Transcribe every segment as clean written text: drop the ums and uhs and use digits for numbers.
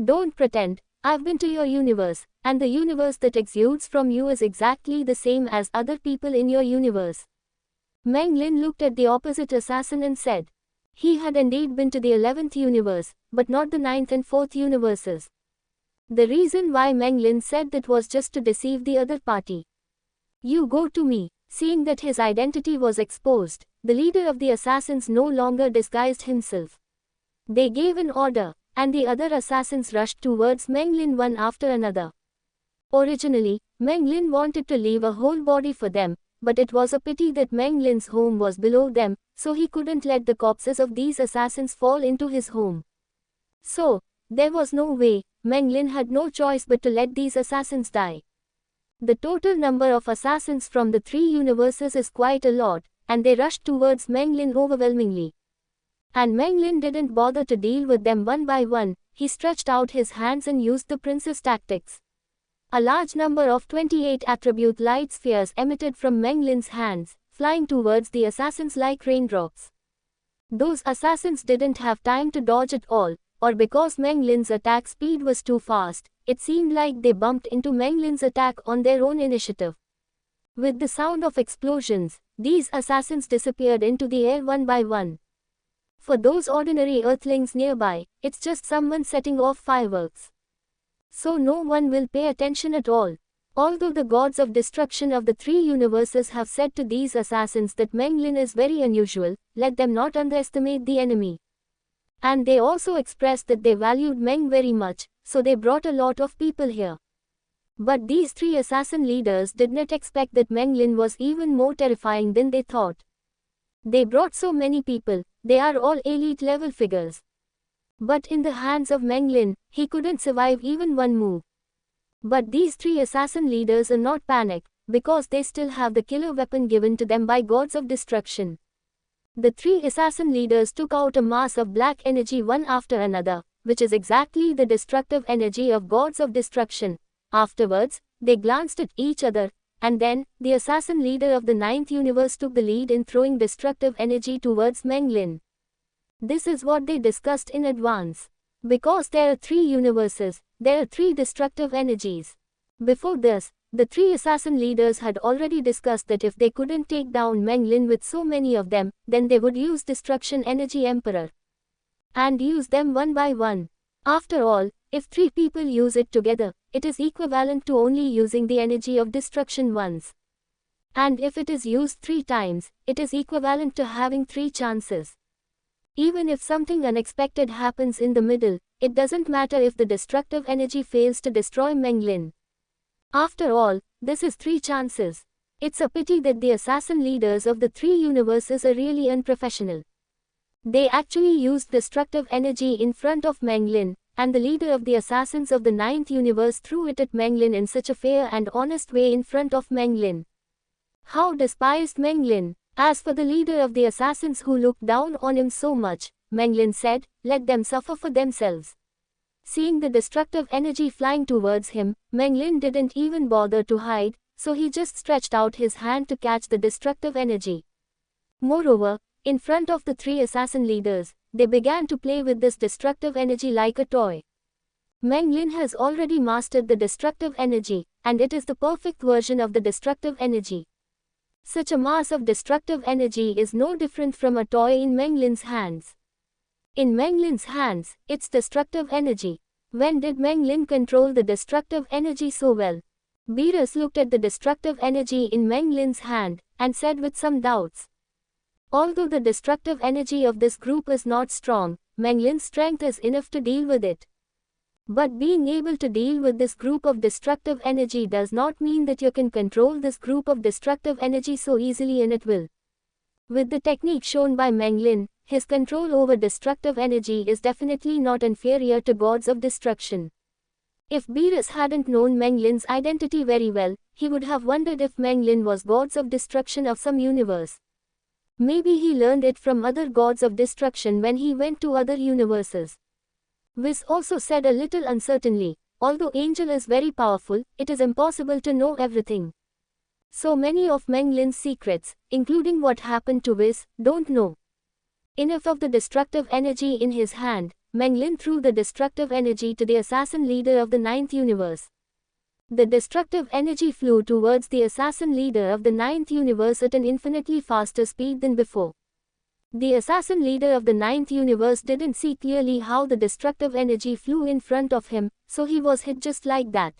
Don't pretend. I've been to your universe, and the universe that exudes from you is exactly the same as other people in your universe. Meng Lin looked at the opposite assassin and said. He had indeed been to the 11th universe, but not the 9th and 4th universes. The reason why Meng Lin said that was just to deceive the other party. You go to me. Seeing that his identity was exposed, the leader of the assassins no longer disguised himself. They gave an order, and the other assassins rushed towards Meng Lin one after another. Originally, Meng Lin wanted to leave a whole body for them, but it was a pity that Meng Lin's home was below them, so he couldn't let the corpses of these assassins fall into his home. So, there was no way, Meng Lin had no choice but to let these assassins die. The total number of assassins from the 3 universes is quite a lot, and they rushed towards Meng Lin overwhelmingly. And Meng Lin didn't bother to deal with them one by one, he stretched out his hands and used the prince's tactics. A large number of 28 attribute light spheres emitted from Meng Lin's hands, flying towards the assassins like raindrops. Those assassins didn't have time to dodge at all, or because Meng Lin's attack speed was too fast, it seemed like they bumped into Meng Lin's attack on their own initiative. With the sound of explosions, these assassins disappeared into the air one by one. For those ordinary earthlings nearby, it's just someone setting off fireworks. So no one will pay attention at all. Although the gods of destruction of the 3 universes have said to these assassins that Meng Lin is very unusual, let them not underestimate the enemy. And they also expressed that they valued Meng very much, so they brought a lot of people here. But these 3 assassin leaders did not expect that Meng Lin was even more terrifying than they thought. They brought so many people, they are all elite level figures. But in the hands of Meng Lin, he couldn't survive even one move. But these 3 assassin leaders are not panicked, because they still have the killer weapon given to them by gods of destruction. The 3 assassin leaders took out a mass of black energy one after another, which is exactly the destructive energy of gods of destruction. Afterwards, they glanced at each other, and then, the assassin leader of the 9th universe took the lead in throwing destructive energy towards Meng Lin. This is what they discussed in advance. Because there are 3 universes, there are 3 destructive energies. Before this, the 3 assassin leaders had already discussed that if they couldn't take down Meng Lin with so many of them, then they would use Destruction Energy Emperor. And use them one by one. After all, if 3 people use it together, it is equivalent to only using the energy of destruction once. And if it is used 3 times, it is equivalent to having 3 chances. Even if something unexpected happens in the middle, it doesn't matter if the destructive energy fails to destroy Meng Lin. After all, this is 3 chances. It's a pity that the assassin leaders of the 3 universes are really unprofessional. They actually used destructive energy in front of Meng Lin, and the leader of the assassins of the 9th universe threw it at Meng Lin in such a fair and honest way in front of Meng Lin. How despised Meng Lin! As for the leader of the assassins who looked down on him so much, Meng Lin said, let them suffer for themselves. Seeing the destructive energy flying towards him, Meng Lin didn't even bother to hide, so he just stretched out his hand to catch the destructive energy. Moreover, in front of the 3 assassin leaders, they began to play with this destructive energy like a toy. Meng Lin has already mastered the destructive energy, and it is the perfect version of the destructive energy. Such a mass of destructive energy is no different from a toy in Meng Lin's hands. In Meng Lin's hands, it's destructive energy. When did Meng Lin control the destructive energy so well? Beerus looked at the destructive energy in Meng Lin's hand, and said with some doubts. Although the destructive energy of this group is not strong, Meng Lin's strength is enough to deal with it. But being able to deal with this group of destructive energy does not mean that you can control this group of destructive energy so easily and at will. With the technique shown by Meng Lin, his control over destructive energy is definitely not inferior to gods of destruction. If Beerus hadn't known Meng Lin's identity very well, he would have wondered if Meng Lin was gods of destruction of some universe. Maybe he learned it from other gods of destruction when he went to other universes. Whis also said a little uncertainly, although Angel is very powerful, it is impossible to know everything. So many of Meng Lin's secrets, including what happened to Whis, don't know. Enough of the destructive energy in his hand, Meng Lin threw the destructive energy to the assassin leader of the ninth universe. The destructive energy flew towards the assassin leader of the ninth universe at an infinitely faster speed than before. The assassin leader of the ninth universe didn't see clearly how the destructive energy flew in front of him, so he was hit just like that.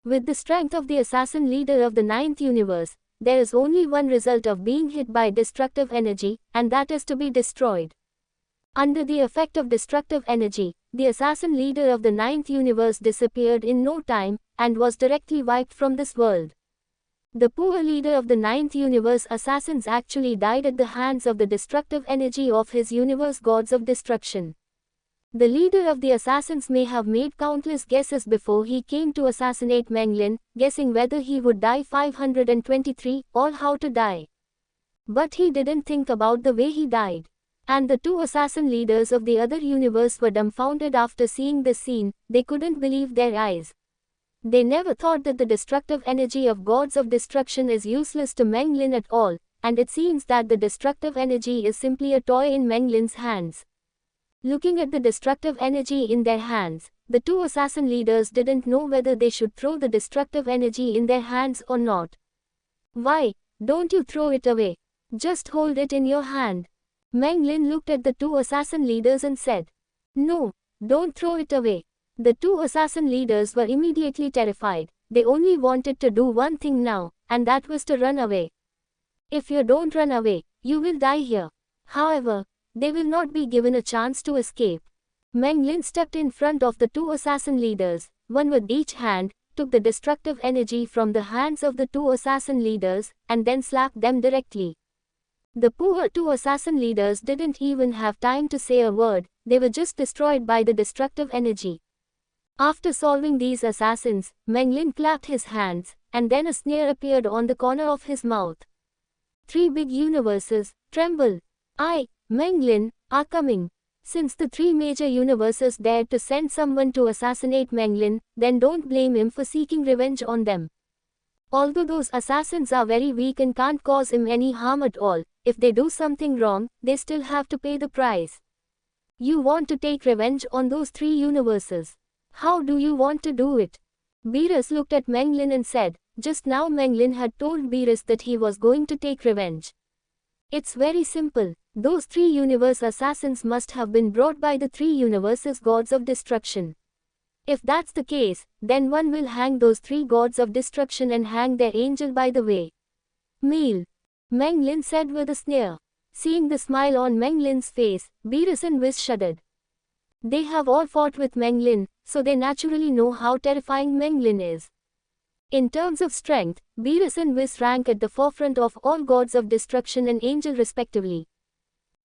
With the strength of the assassin leader of the ninth universe, there is only one result of being hit by destructive energy, and that is to be destroyed. Under the effect of destructive energy, the assassin leader of the ninth universe disappeared in no time, and was directly wiped from this world. The poor leader of the ninth universe assassins actually died at the hands of the destructive energy of his universe gods of destruction. The leader of the assassins may have made countless guesses before he came to assassinate Meng Lin, guessing whether he would die 523 or how to die. But he didn't think about the way he died. And the two assassin leaders of the other universe were dumbfounded after seeing this scene. They couldn't believe their eyes. They never thought that the destructive energy of gods of destruction is useless to Meng Lin at all, and it seems that the destructive energy is simply a toy in Meng Lin's hands. Looking at the destructive energy in their hands, the two assassin leaders didn't know whether they should throw the destructive energy in their hands or not. Why, don't you throw it away? Just hold it in your hand. Meng Lin looked at the two assassin leaders and said, "No, don't throw it away." The two assassin leaders were immediately terrified. They only wanted to do one thing now, and that was to run away. If you don't run away, you will die here. However, they will not be given a chance to escape. Meng Lin stepped in front of the two assassin leaders, one with each hand, took the destructive energy from the hands of the two assassin leaders, and then slapped them directly. The poor two assassin leaders didn't even have time to say a word, they were just destroyed by the destructive energy. After solving these assassins, Meng Lin clapped his hands, and then a sneer appeared on the corner of his mouth. Three big universes, tremble. I, Meng Lin, are coming. Since the three major universes dared to send someone to assassinate Meng Lin, then don't blame him for seeking revenge on them. Although those assassins are very weak and can't cause him any harm at all, if they do something wrong, they still have to pay the price. You want to take revenge on those three universes. How do you want to do it? Beerus looked at Meng Lin and said, just now Meng Lin had told Beerus that he was going to take revenge. It's very simple. Those three universe assassins must have been brought by the three universes gods of destruction. If that's the case, then one will hang those three gods of destruction and hang their angel by the way. Meal. Meng Lin said with a sneer. Seeing the smile on Meng Lin's face, Beerus and Whis shuddered. They have all fought with Meng Lin, so they naturally know how terrifying Meng Lin is. In terms of strength, Beerus and Whis rank at the forefront of all gods of destruction and angel respectively.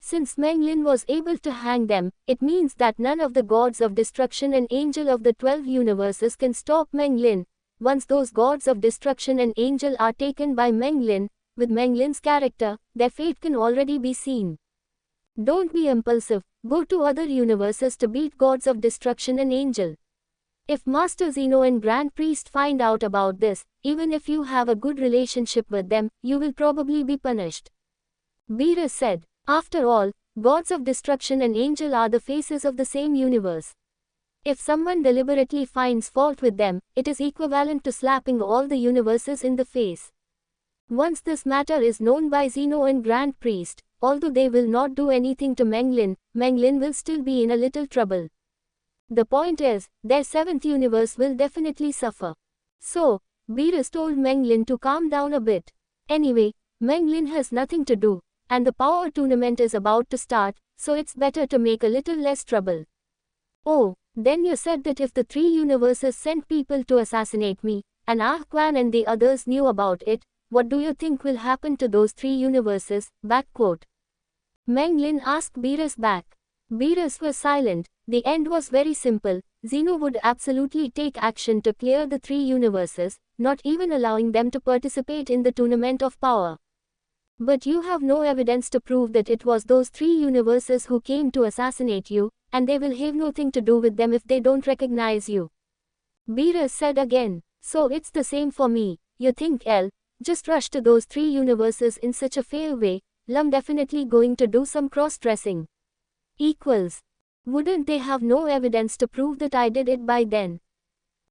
Since Meng Lin was able to hang them, it means that none of the gods of destruction and angel of the 12 universes can stop Meng Lin. Once those gods of destruction and angel are taken by Meng Lin, with Meng Lin's character, their fate can already be seen. Don't be impulsive, go to other universes to beat gods of destruction and angel. If Master Zeno and Grand Priest find out about this, even if you have a good relationship with them, you will probably be punished. Beerus said, after all, gods of destruction and angel are the faces of the same universe. If someone deliberately finds fault with them, it is equivalent to slapping all the universes in the face. Once this matter is known by Zeno and Grand Priest, although they will not do anything to Meng Lin will still be in a little trouble. The point is, their seventh universe will definitely suffer. So, Beerus told Meng Lin to calm down a bit. Anyway, Meng Lin has nothing to do, and the power tournament is about to start, so it's better to make a little less trouble. Oh, then you said that if the three universes sent people to assassinate me, and Ah Quan and the others knew about it, what do you think will happen to those three universes? Backquote. Meng Lin asked Beerus back. Beerus was silent. The end was very simple. Zeno would absolutely take action to clear the three universes, not even allowing them to participate in the tournament of power. But you have no evidence to prove that it was those three universes who came to assassinate you, and they will have nothing to do with them if they don't recognize you. Beerus said again. So it's the same for me. You think just rush to those three universes in such a fair way, definitely going to do some cross-dressing. Wouldn't they have no evidence to prove that I did it by then?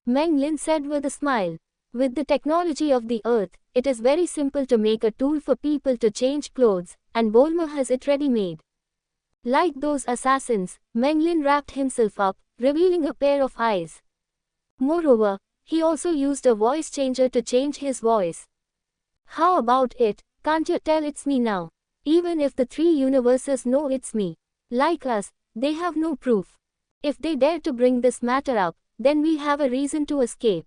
Meng Lin said with a smile. With the technology of the earth, it is very simple to make a tool for people to change clothes, and Bolma has it ready-made. Like those assassins, Meng Lin wrapped himself up, revealing a pair of eyes. Moreover, he also used a voice changer to change his voice. How about it? Can't you tell it's me now? Even if the three universes know it's me. Like us, they have no proof. If they dare to bring this matter up, then we have a reason to escape.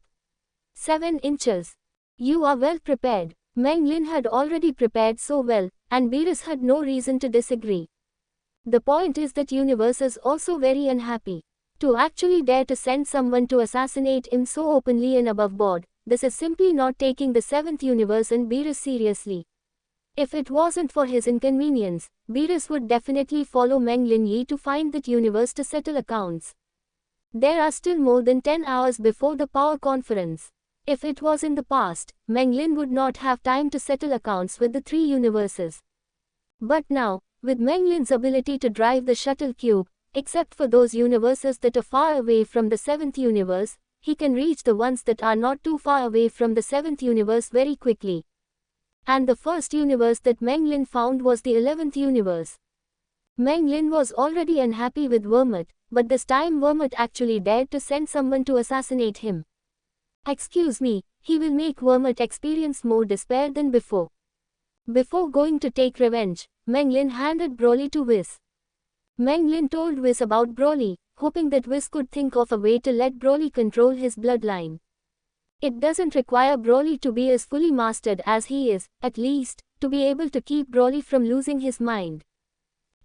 7 inches. You are well prepared. Meng Lin had already prepared so well, and Beerus had no reason to disagree. The point is that universe is also very unhappy. To actually dare to send someone to assassinate him so openly and above board, this is simply not taking the 7th universe and Beerus seriously. If it wasn't for his inconvenience, Beerus would definitely follow Meng Lin Yi to find that universe to settle accounts. There are still more than 10 hours before the power conference. If it was in the past, Meng Lin would not have time to settle accounts with the three universes. But now, with Meng Lin's ability to drive the shuttle cube, except for those universes that are far away from the 7th universe, he can reach the ones that are not too far away from the 7th universe very quickly. And the first universe that Meng Lin found was the 11th universe. Meng Lin was already unhappy with Vermut, but this time Vermut actually dared to send someone to assassinate him. Excuse me, he will make Vermut experience more despair than before. Before going to take revenge, Meng Lin handed Broly to Whis. Meng Lin told Whis about Broly, hoping that Whis could think of a way to let Broly control his bloodline. It doesn't require Broly to be as fully mastered as he is, at least, to be able to keep Broly from losing his mind.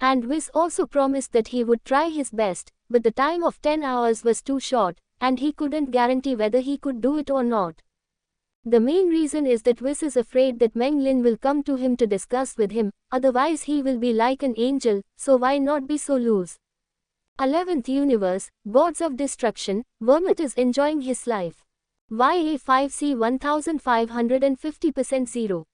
And Whis also promised that he would try his best, but the time of 10 hours was too short, and he couldn't guarantee whether he could do it or not. The main reason is that Whis is afraid that Meng Lin will come to him to discuss with him, otherwise he will be like an angel, so why not be so loose? 11th Universe, Gods of Destruction, Vermut is enjoying his life. YA5C 1550% 0.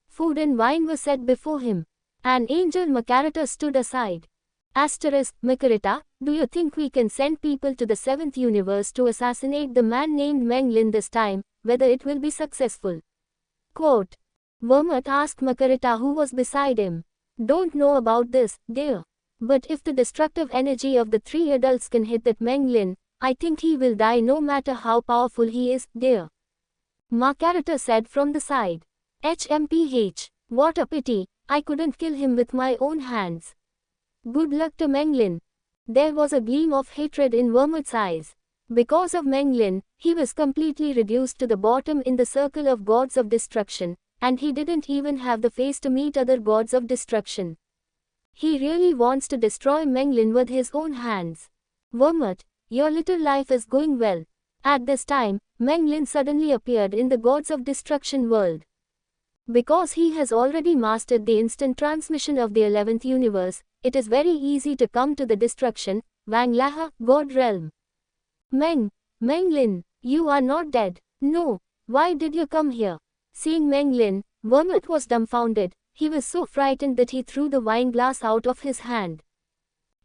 Food and wine were set before him. An angel Makarita stood aside. Asterisk, Makarita, do you think we can send people to the 7th universe to assassinate the man named Meng Lin this time, whether it will be successful? Quote. Vermut asked Makarita who was beside him. Don't know about this, dear. But if the destructive energy of the three adults can hit that Meng Lin, I think he will die no matter how powerful he is, dear. Makarita said from the side. HMPH. What a pity, I couldn't kill him with my own hands. Good luck to Meng Lin. There was a gleam of hatred in Vermut's eyes. Because of Meng Lin, he was completely reduced to the bottom in the circle of gods of destruction, and he didn't even have the face to meet other gods of destruction. He really wants to destroy Meng Lin with his own hands. Vermut, your little life is going well. At this time, Meng Lin suddenly appeared in the gods of destruction world. Because he has already mastered the instant transmission of the 11th universe, it is very easy to come to the destruction, Wanglaha, God realm. Meng Lin, you are not dead. No, why did you come here? Seeing Meng Lin, Vermut was dumbfounded. He was so frightened that he threw the wine glass out of his hand.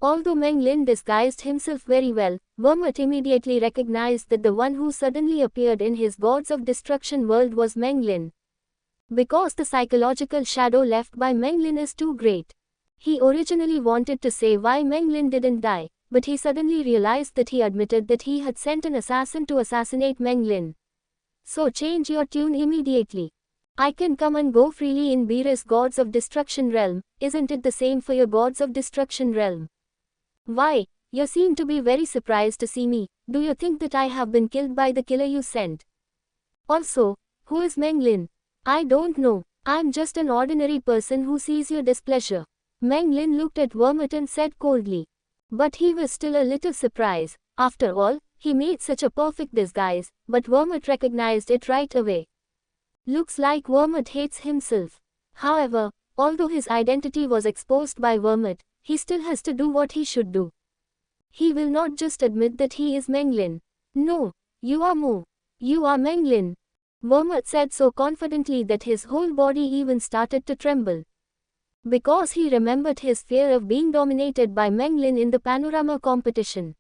Although Meng Lin disguised himself very well, Vermut immediately recognized that the one who suddenly appeared in his gods of destruction world was Meng Lin. Because the psychological shadow left by Meng Lin is too great. He originally wanted to say why Meng Lin didn't die, but he suddenly realized that he admitted that he had sent an assassin to assassinate Meng Lin. So change your tune immediately. I can come and go freely in Beerus gods of destruction realm, isn't it the same for your gods of destruction realm? Why, you seem to be very surprised to see me. Do you think that I have been killed by the killer you sent? Also, who is Meng Lin? I don't know. I'm just an ordinary person who sees your displeasure. Meng Lin looked at Vermut and said coldly. But he was still a little surprised. After all, he made such a perfect disguise, but Vermut recognized it right away. Looks like Vermut hates himself. However, although his identity was exposed by Vermut, he still has to do what he should do. He will not just admit that he is Meng Lin. No, you are Mo. You are Meng Lin. Vermut said so confidently that his whole body even started to tremble. because he remembered his fear of being dominated by Meng Lin in the panorama competition.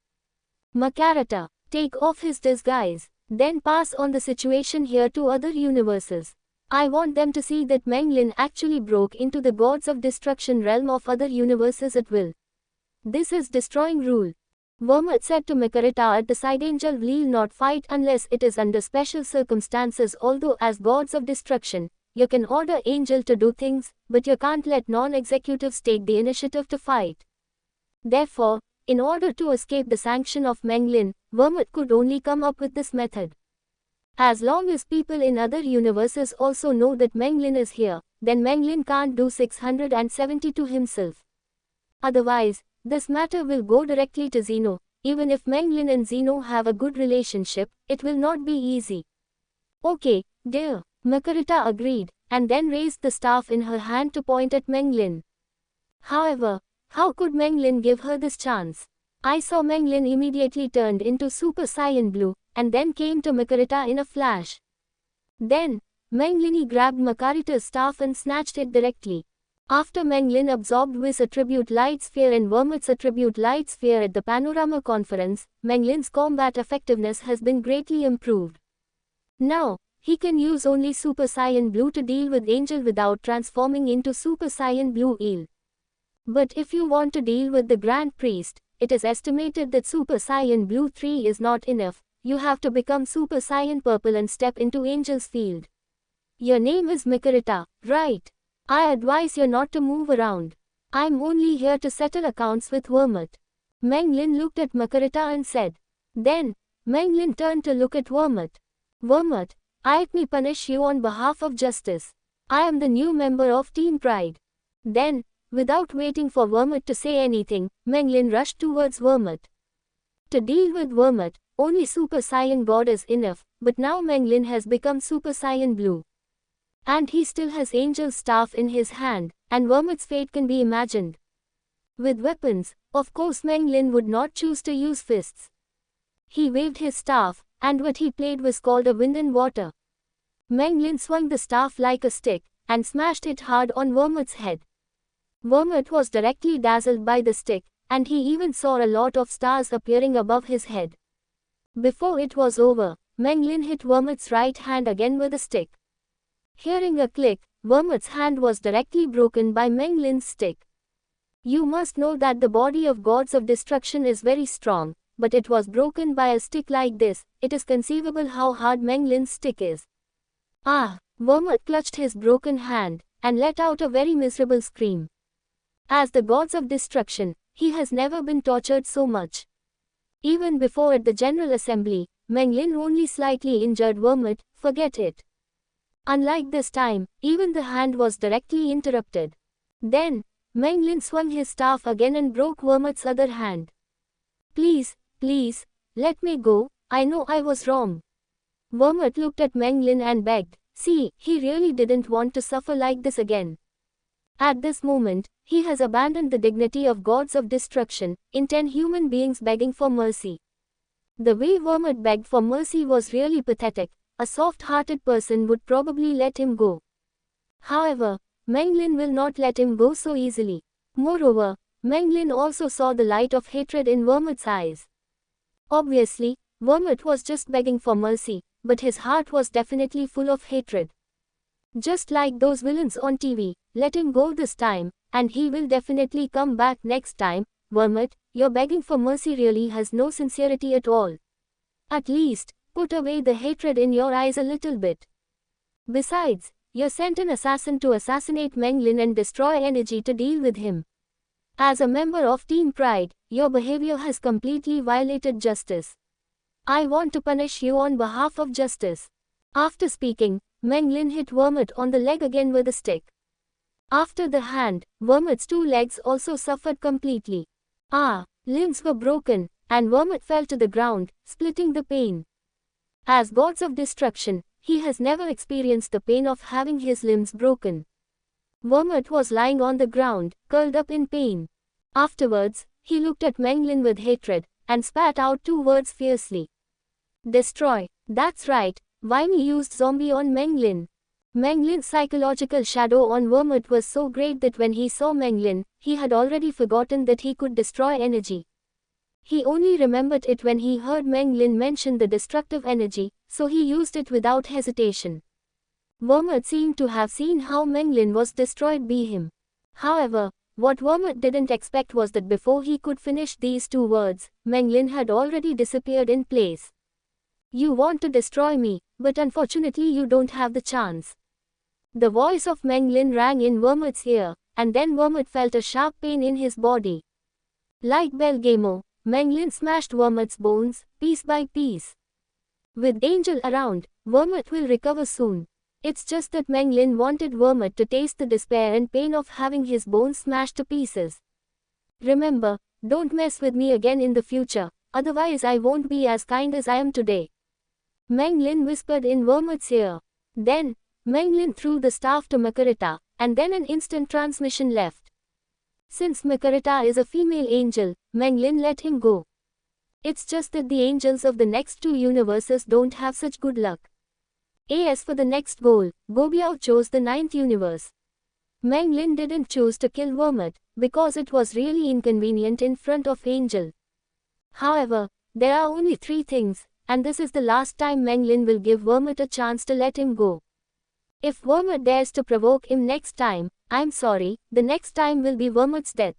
Makarata, take off his disguise, then pass on the situation here to other universes. I want them to see that Meng Lin actually broke into the gods of destruction realm of other universes at will. This is destroying rule. Vermut said to Makarata at the side, Angel will not fight unless it is under special circumstances, although as gods of destruction, you can order Angel to do things, but you can't let non-executives take the initiative to fight. Therefore, in order to escape the sanction of Meng Lin, Vermut could only come up with this method. As long as people in other universes also know that Meng Lin is here, then Meng Lin can't do 670 to himself. Otherwise, this matter will go directly to Zeno. Even if Meng Lin and Zeno have a good relationship, it will not be easy. Okay, dear, Makarata agreed, and then raised the staff in her hand to point at Meng Lin. However, how could Meng Lin give her this chance? I saw Meng Lin immediately turned into Super Saiyan Blue, and then came to Makarata in a flash. Then, Meng Lin grabbed Makarata's staff and snatched it directly. After Meng Lin absorbed Whis attribute light sphere and Vermut's attribute light sphere at the Panorama Conference, Meng Lin's combat effectiveness has been greatly improved. Now, he can use only Super Saiyan Blue to deal with Angel without transforming into Super Saiyan Blue Eel. But if you want to deal with the Grand Priest, it is estimated that Super Saiyan Blue 3 is not enough. You have to become Super Saiyan Purple and step into Angel's field. Your name is Makarata, right? I advise you not to move around. I'm only here to settle accounts with Vermut. Meng Lin looked at Makarata and said. Then, Meng Lin turned to look at Vermut. Vermut, let me punish you on behalf of justice. I am the new member of Team Pride. Then, without waiting for Vermut to say anything, Meng Lin rushed towards Vermut. To deal with Vermut, only Super Saiyan God is enough, but now Meng Lin has become Super Saiyan Blue. And he still has Angel's staff in his hand, and Vermut's fate can be imagined. With weapons, of course Meng Lin would not choose to use fists. He waved his staff, and what he played was called a wind and water. Meng Lin swung the staff like a stick, and smashed it hard on Vermut's head. Vermut was directly dazzled by the stick, and he even saw a lot of stars appearing above his head. Before it was over, Meng Lin hit Vermut's right hand again with a stick. Hearing a click, Vermut's hand was directly broken by Meng Lin's stick. You must know that the body of gods of destruction is very strong, but it was broken by a stick like this. It is conceivable how hard Meng Lin's stick is. Ah! Vermut clutched his broken hand, and let out a very miserable scream. As the gods of destruction, he has never been tortured so much. Even before at the General Assembly, Meng Lin only slightly injured Vermut, forget it. Unlike this time, even the hand was directly interrupted. Then, Meng Lin swung his staff again and broke Vermut's other hand. Please, please, let me go, I know I was wrong. Vermut looked at Meng Lin and begged. See, he really didn't want to suffer like this again. At this moment, he has abandoned the dignity of gods of destruction, in 10 human beings begging for mercy. The way Vermut begged for mercy was really pathetic. A soft-hearted person would probably let him go. However, Meng Lin will not let him go so easily. Moreover, Meng Lin also saw the light of hatred in Vermut's eyes. Obviously, Vermut was just begging for mercy, but his heart was definitely full of hatred. Just like those villains on TV, let him go this time, and he will definitely come back next time. Vermut, your begging for mercy really has no sincerity at all. At least, put away the hatred in your eyes a little bit. Besides, you sent an assassin to assassinate Meng Lin and destroy energy to deal with him. As a member of Team Pride, your behavior has completely violated justice. I want to punish you on behalf of justice. After speaking, Meng Lin hit Vermut on the leg again with a stick. After the hand, Vermut's 2 legs also suffered completely. Limbs were broken, and Vermut fell to the ground, splitting the pain. As gods of destruction, he has never experienced the pain of having his limbs broken. Vermut was lying on the ground, curled up in pain. Afterwards, he looked at Meng Lin with hatred, and spat out 2 words fiercely. Destroy. That's right, Vimy used zombie on Meng Lin. Meng Lin's psychological shadow on Vermouth was so great that when he saw Meng Lin, he had already forgotten that he could destroy energy. He only remembered it when he heard Meng Lin mention the destructive energy, so he used it without hesitation. Vermouth seemed to have seen how Meng Lin was destroyed by him. However, what Vermouth didn't expect was that before he could finish these two words, Meng Lin had already disappeared in place. You want to destroy me, but unfortunately you don't have the chance. The voice of Meng Lin rang in Vermouth's ear, and then Vermouth felt a sharp pain in his body. Like Belgamo, Meng Lin smashed Vermouth's bones, piece by piece. With Angel around, Vermouth will recover soon. It's just that Meng Lin wanted Vermouth to taste the despair and pain of having his bones smashed to pieces. Remember, don't mess with me again in the future, otherwise I won't be as kind as I am today. Meng Lin whispered in Vermouth's ear. Then, Meng Lin threw the staff to Makarita, and then an instant transmission left. Since Makarita is a female angel, Meng Lin let him go. It's just that the angels of the next two universes don't have such good luck. As for the next goal, Gobiao chose the 9th universe. Meng Lin didn't choose to kill Vermouth, because it was really inconvenient in front of Angel. However, there are only 3 things, and this is the last time Meng Lin will give Vermouth a chance to let him go. If Vermouth dares to provoke him next time, I'm sorry, the next time will be Vermouth's death.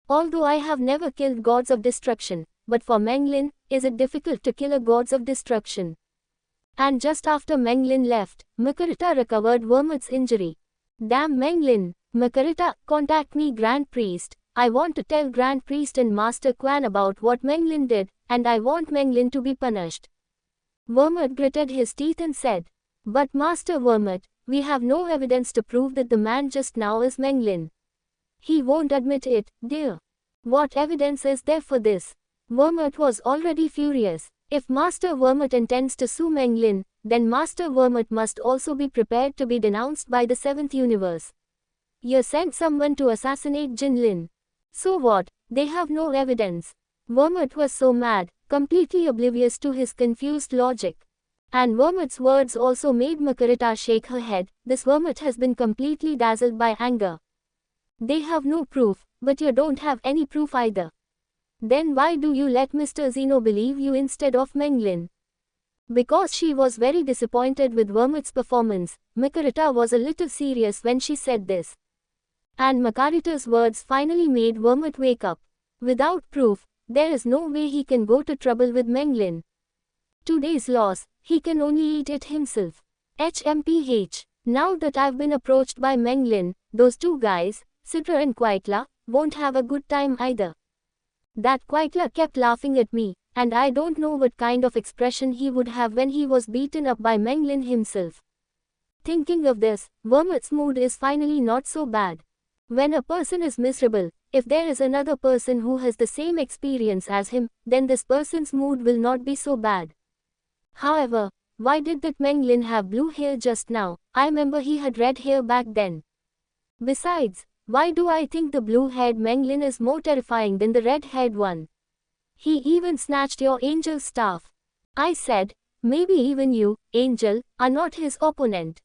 Although I have never killed gods of destruction, but for Meng Lin, is it difficult to kill a gods of destruction? And just after Meng Lin left, Makarita recovered Vermouth's injury. Damn Meng Lin, Makarita, contact me Grand Priest. I want to tell Grand Priest and Master Quan about what Meng Lin did, and I want Meng Lin to be punished. Vermouth gritted his teeth and said, But Master Vermouth, we have no evidence to prove that the man just now is Meng Lin. He won't admit it, dear. What evidence is there for this? Vermouth was already furious. If Master Vermouth intends to sue Meng Lin, then Master Vermouth must also be prepared to be denounced by the 7th universe. You sent someone to assassinate Jin Lin. So what? They have no evidence. Vermouth was so mad, completely oblivious to his confused logic. And Vermouth's words also made Makarita shake her head. This Vermouth has been completely dazzled by anger. They have no proof, but you don't have any proof either. Then why do you let Mr. Zeno believe you instead of Meng Lin? Because she was very disappointed with Vermouth's performance, Makarita was a little serious when she said this. And Makarita's words finally made Vermouth wake up. Without proof, there is no way he can go to trouble with Meng Lin. Today's loss, he can only eat it himself. HMPH. Now that I've been approached by Meng Lin, those two guys, Citra and Quaitla, won't have a good time either. That Quaitla kept laughing at me, and I don't know what kind of expression he would have when he was beaten up by Meng Lin himself. Thinking of this, Vermouth's mood is finally not so bad. When a person is miserable, if there is another person who has the same experience as him, then this person's mood will not be so bad. However, why did that Meng Lin have blue hair just now? I remember he had red hair back then. Besides, why do I think the blue-haired Meng Lin is more terrifying than the red-haired one? He even snatched your Angel's staff. I said, maybe even you, Angel, are not his opponent.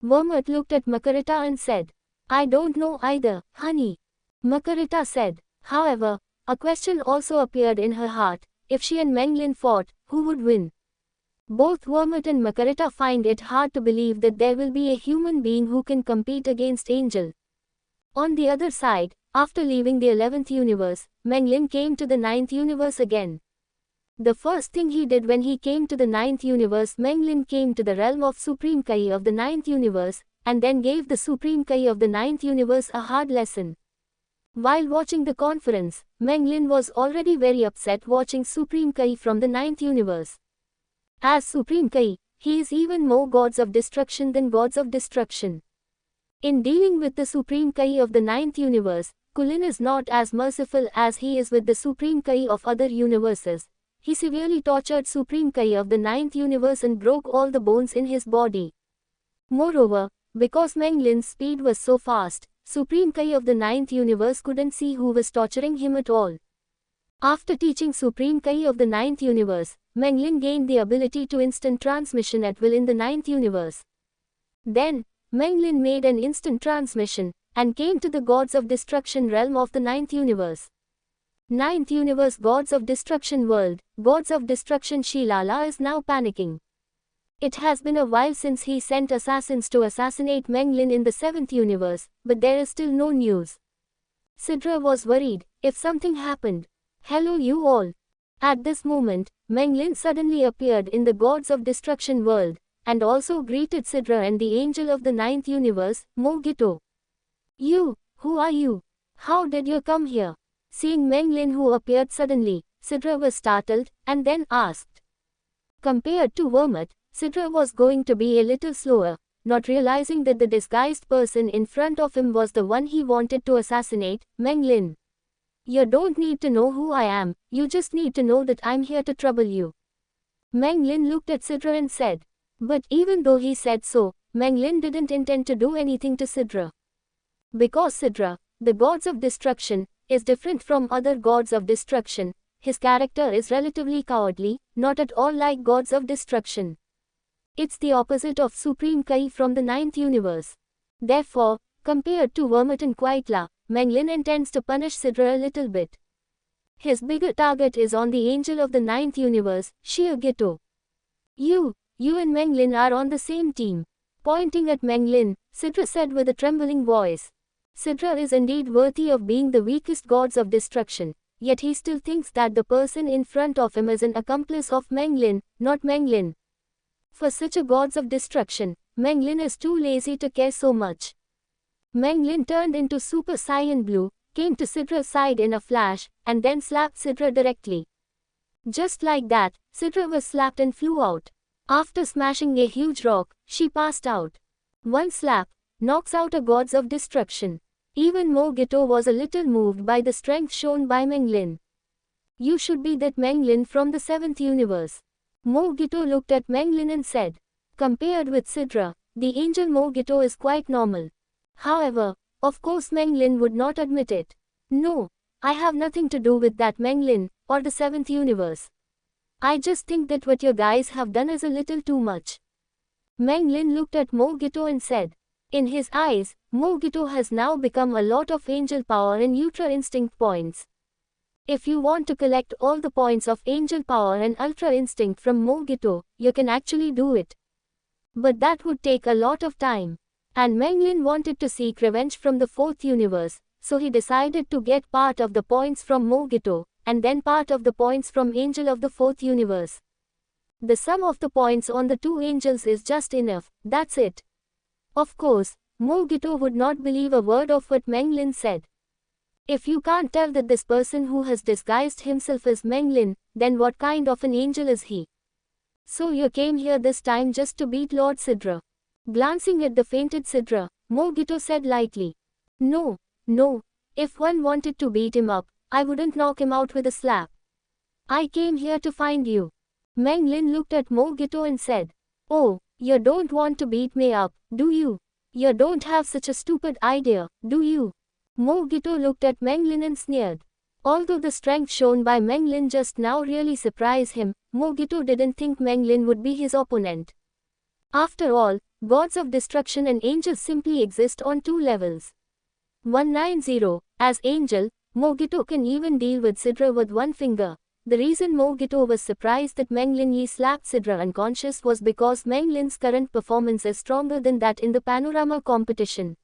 Vermouth looked at Makarita and said, I don't know either, honey. Makarita said. However, a question also appeared in her heart. If she and Meng Lin fought, who would win? Both Vermouth and Makarita find it hard to believe that there will be a human being who can compete against Angel. On the other side, after leaving the 11th universe, Meng Lin came to the 9th universe again. The first thing he did when he came to the 9th universe, Meng Lin came to the realm of Supreme Kai of the 9th universe, and then gave the Supreme Kai of the 9th universe a hard lesson. While watching the conference, Meng Lin was already very upset watching Supreme Kai from the 9th universe. As Supreme Kai, he is even more gods of destruction than gods of destruction. In dealing with the Supreme Kai of the 9th universe, Kulin is not as merciful as he is with the Supreme Kai of other universes. He severely tortured Supreme Kai of the 9th universe and broke all the bones in his body. Moreover, because Meng Lin's speed was so fast, Supreme Kai of the 9th universe couldn't see who was torturing him at all. After teaching Supreme Kai of the 9th universe, Meng Lin gained the ability to instant transmission at will in the 9th universe. Then, Meng Lin made an instant transmission, and came to the Gods of Destruction realm of the Ninth Universe. Ninth Universe Gods of Destruction world, Gods of Destruction Shilala is now panicking. It has been a while since he sent assassins to assassinate Meng Lin in the 7th universe, but there is still no news. Sidra was worried, if something happened. Hello you all. At this moment, Meng Lin suddenly appeared in the Gods of Destruction world, and also greeted Sidra and the Angel of the 9th universe, Mogito. You, who are you? How did you come here? Seeing Meng Lin who appeared suddenly, Sidra was startled, and then asked. Compared to Vermouth, Sidra was going to be a little slower, not realizing that the disguised person in front of him was the one he wanted to assassinate, Meng Lin. You don't need to know who I am, you just need to know that I'm here to trouble you. Meng Lin looked at Sidra and said. But even though he said so, Meng Lin didn't intend to do anything to Sidra. Because Sidra, the Gods of Destruction, is different from other Gods of Destruction, his character is relatively cowardly, not at all like Gods of Destruction. It's the opposite of Supreme Kai from the 9th universe. Therefore, compared to Vermouth and Quaitla, Meng Lin intends to punish Sidra a little bit. His bigger target is on the Angel of the 9th universe, Shiogito. You and Meng Lin are on the same team. Pointing at Meng Lin, Sidra said with a trembling voice. Sidra is indeed worthy of being the weakest Gods of Destruction, yet he still thinks that the person in front of him is an accomplice of Meng Lin, not Meng Lin. For such a Gods of Destruction, Meng Lin is too lazy to care so much. Meng Lin turned into Super Saiyan Blue, came to Sidra's side in a flash, and then slapped Sidra directly. Just like that, Sidra was slapped and flew out. After smashing a huge rock, she passed out. One slap knocks out a Gods of Destruction. Even Mogito was a little moved by the strength shown by Meng Lin. You should be that Meng Lin from the 7th universe. Mogito looked at Meng Lin and said. Compared with Sidra, the angel Mogito is quite normal. However, of course Meng Lin would not admit it. No, I have nothing to do with that Meng Lin, or the 7th universe. I just think that what you guys have done is a little too much. Meng Lin looked at Mogito and said. In his eyes, Mogito has now become a lot of angel power and ultra instinct points. If you want to collect all the points of angel power and ultra instinct from Mogito, you can actually do it. But that would take a lot of time. And Meng Lin wanted to seek revenge from the 4th universe, so he decided to get part of the points from Mogito, and then part of the points from Angel of the 4th universe. The sum of the points on the two angels is just enough, that's it. Of course, Mogito would not believe a word of what Meng Lin said. If you can't tell that this person who has disguised himself as Meng Lin, then what kind of an angel is he? So you came here this time just to beat Lord Sidra. Glancing at the fainted Sidra, Mogito said lightly. No, if one wanted to beat him up, I wouldn't knock him out with a slap. I came here to find you. Meng Lin looked at Mogito and said. Oh, you don't want to beat me up, do you? You don't have such a stupid idea, do you? Mogito looked at Meng Lin and sneered. Although the strength shown by Meng Lin just now really surprised him, Mogito didn't think Meng Lin would be his opponent. After all, Gods of Destruction and angels simply exist on two levels. 190, as angel, Mogito can even deal with Sidra with one finger. The reason Mogito was surprised that Meng Lin slapped Sidra unconscious was because Meng Lin's current performance is stronger than that in the panorama competition.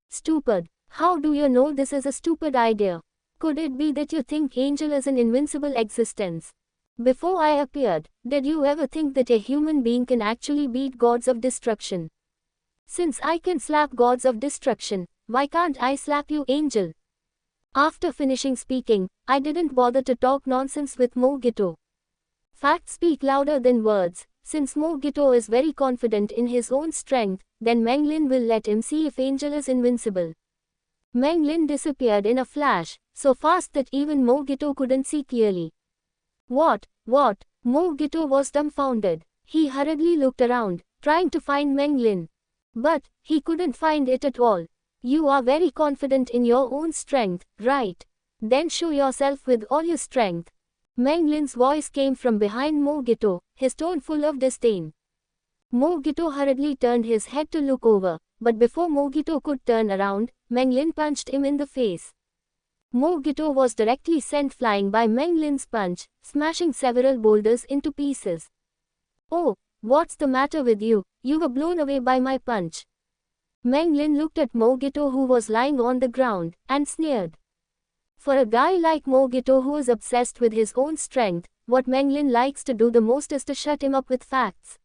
Stupid. How do you know this is a stupid idea? Could it be that you think angel is an invincible existence? Before I appeared, did you ever think that a human being can actually beat Gods of Destruction? Since I can slap Gods of Destruction, why can't I slap you, angel? After finishing speaking, I didn't bother to talk nonsense with Mogito. Facts speak louder than words. Since Mogito is very confident in his own strength, then Meng Lin will let him see if Angel is invincible. Meng Lin disappeared in a flash, so fast that even Mogito couldn't see clearly. What? Mogito was dumbfounded. He hurriedly looked around, trying to find Meng Lin. But he couldn't find it at all. You are very confident in your own strength, right? Then show yourself with all your strength. Meng Lin's voice came from behind Mogito, his tone full of disdain. Mogito hurriedly turned his head to look over, but before Mogito could turn around, Meng Lin punched him in the face. Mogito was directly sent flying by Meng Lin's punch, smashing several boulders into pieces. "Oh, what's the matter with you? You were blown away by my punch." Meng Lin looked at Mogito, who was lying on the ground, and sneered. For a guy like Mogito, who is obsessed with his own strength, what Meng Lin likes to do the most is to shut him up with facts.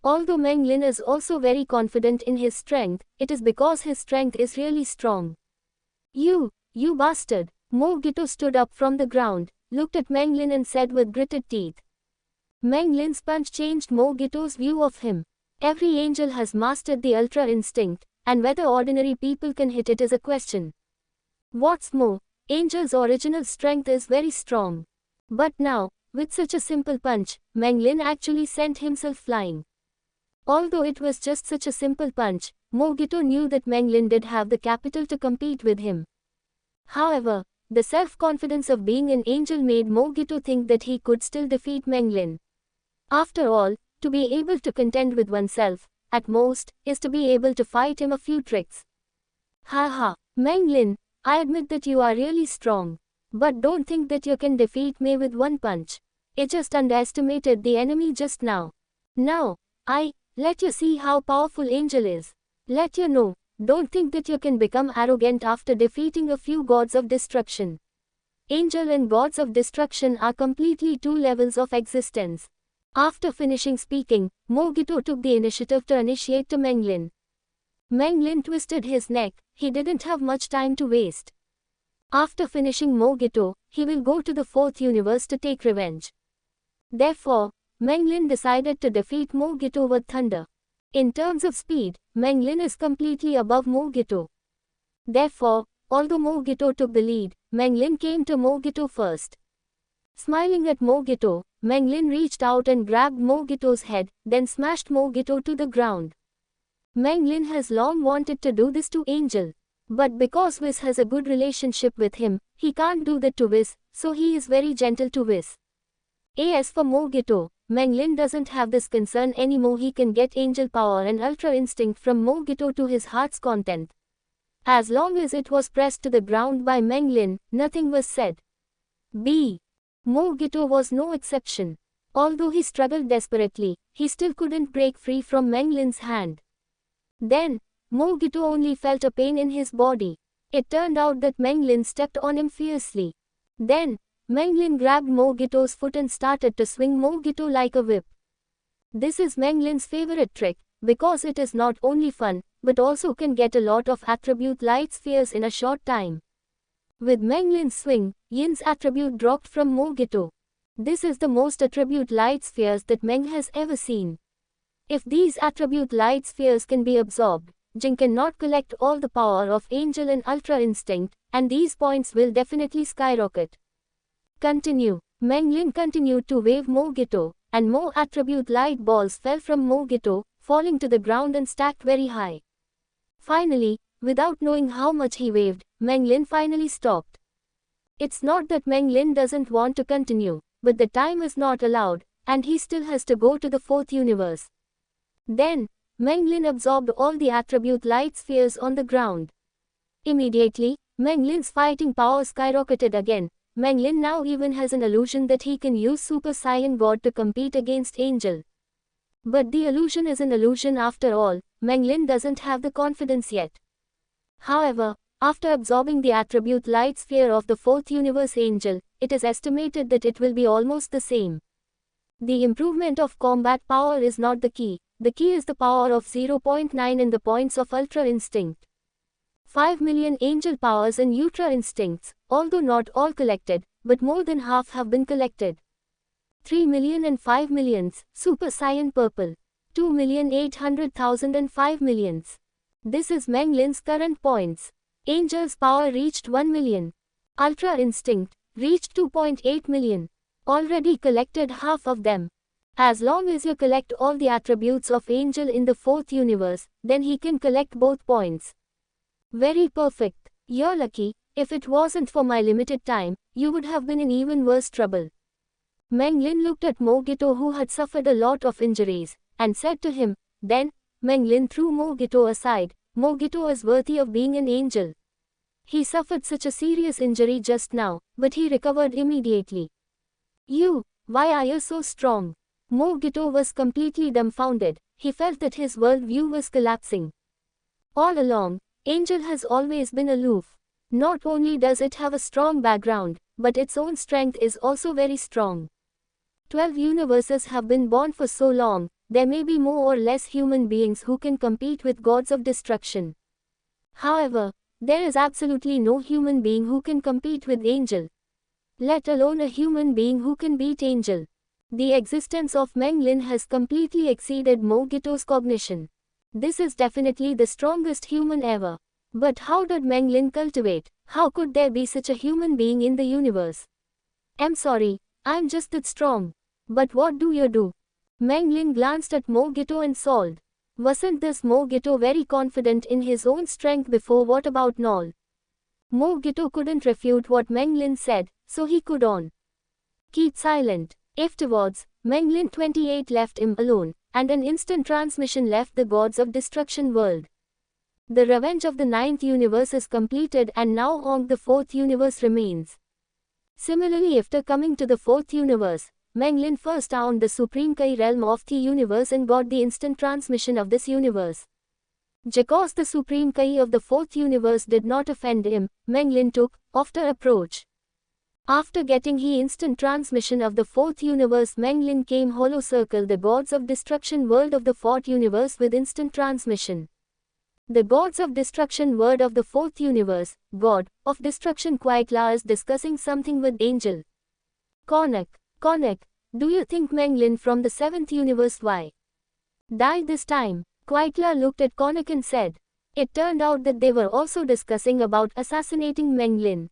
Although Meng Lin is also very confident in his strength, it is because his strength is really strong. You bastard! Mogito stood up from the ground, looked at Meng Lin and said with gritted teeth. Meng Lin's punch changed Mogito's view of him. Every angel has mastered the Ultra Instinct, and whether ordinary people can hit it is a question. What's more, Angel's original strength is very strong. But now, with such a simple punch, Meng Lin actually sent himself flying. Although it was just such a simple punch, Mogito knew that Meng Lin did have the capital to compete with him. However, the self-confidence of being an angel made Mogito think that he could still defeat Meng Lin. After all, to be able to contend with oneself, at most, is to be able to fight him a few tricks. Haha, Meng Lin, I admit that you are really strong. But don't think that you can defeat me with one punch. I just underestimated the enemy just now. Now, let you see how powerful Angel is. Let you know, don't think that you can become arrogant after defeating a few gods of destruction. Angel and gods of destruction are completely two levels of existence. After finishing speaking, Mogito took the initiative to initiate to Meng Lin. Meng Lin twisted his neck, he didn't have much time to waste. After finishing Mogito, he will go to the fourth universe to take revenge. Therefore, Meng Lin decided to defeat Mogito with thunder. In terms of speed, Meng Lin is completely above Mogito. Therefore, although Mogito took the lead, Meng Lin came to Mogito first. Smiling at Mogito, Meng Lin reached out and grabbed Mogito's head, then smashed Mogito to the ground. Meng Lin has long wanted to do this to Angel. But because Whis has a good relationship with him, he can't do that to Whis, so he is very gentle to Whis. As for Mogito, Meng Lin doesn't have this concern anymore. He can get angel power and ultra instinct from Mogito to his heart's content. As long as it was pressed to the ground by Meng Lin, nothing was said. Mogito was no exception. Although he struggled desperately, he still couldn't break free from Meng Lin's hand. Then, Mogito only felt a pain in his body. It turned out that Meng Lin stepped on him fiercely. Then, Meng Lin grabbed Mogito's foot and started to swing Mogito like a whip. This is Meng Lin's favorite trick, because it is not only fun, but also can get a lot of attribute light spheres in a short time. With Meng Lin's swing, Yin's attribute dropped from Mogito. This is the most attribute light spheres that Meng has ever seen. If these attribute light spheres can be absorbed, Jin cannot collect all the power of Angel and Ultra Instinct, and these points will definitely skyrocket. Continue. Meng Lin continued to wave Mogito, and more attribute light balls fell from Mogito, falling to the ground and stacked very high. Finally, without knowing how much he waved, Meng Lin finally stopped. It's not that Meng Lin doesn't want to continue, but the time is not allowed, and he still has to go to the fourth universe. Then, Meng Lin absorbed all the attribute light spheres on the ground. Immediately, Meng Lin's fighting power skyrocketed again. Meng Lin now even has an illusion that he can use Super Saiyan God to compete against Angel. But the illusion is an illusion after all. Meng Lin doesn't have the confidence yet. However, after absorbing the attribute light sphere of the fourth universe Angel, it is estimated that it will be almost the same. The improvement of combat power is not the key. The key is the power of 0.9 in the points of Ultra Instinct. 5 million angel powers and Ultra Instincts, although not all collected, but more than half have been collected. 3 million and 5 millions, Super Saiyan Purple. 2,800,000 and 5 millions. This is Meng Lin's current points. Angel's power reached 1 million. Ultra Instinct reached 2.8 million. Already collected half of them. As long as you collect all the attributes of Angel in the fourth universe, then he can collect both points. Very perfect. You're lucky. If it wasn't for my limited time, you would have been in even worse trouble. Meng Lin looked at Mogito, who had suffered a lot of injuries, and said to him, then, Meng Lin threw Mogito aside. Mogito is worthy of being an angel. He suffered such a serious injury just now, but he recovered immediately. Why are you so strong? Mogito was completely dumbfounded. He felt that his worldview was collapsing. All along, Angel has always been aloof. Not only does it have a strong background, but its own strength is also very strong. 12 universes have been born for so long, there may be more or less human beings who can compete with gods of destruction. However, there is absolutely no human being who can compete with Angel. Let alone a human being who can beat Angel. The existence of Meng Lin has completely exceeded Mogito's cognition. This is definitely the strongest human ever. But how did Meng Lin cultivate? How could there be such a human being in the universe? I'm sorry, I'm just that strong. But what do you do? Meng Lin glanced at Mogito and sold. Wasn't this Mogito very confident in his own strength before? What about Nol? Mogito couldn't refute what Meng Lin said, so he could on. Keep silent. Afterwards, Meng Lin 28 left him alone, and an instant transmission left the Gods of Destruction world. The revenge of the 9th universe is completed and now only the 4th universe remains. Similarly, after coming to the 4th universe, Meng Lin first found the Supreme Kai realm of the universe and got the instant transmission of this universe. Because the Supreme Kai of the 4th universe did not offend him, Meng Lin took after approach. After getting the instant transmission of the 4th universe, Meng Lin came hollow circle the Gods of Destruction world of the 4th universe with instant transmission. The Gods of Destruction world of the 4th universe, God of Destruction Quaitla is discussing something with Angel. Konak, do you think Meng Lin from the 7th universe why died this time? Quaitla looked at Konak and said. It turned out that they were also discussing about assassinating Meng Lin.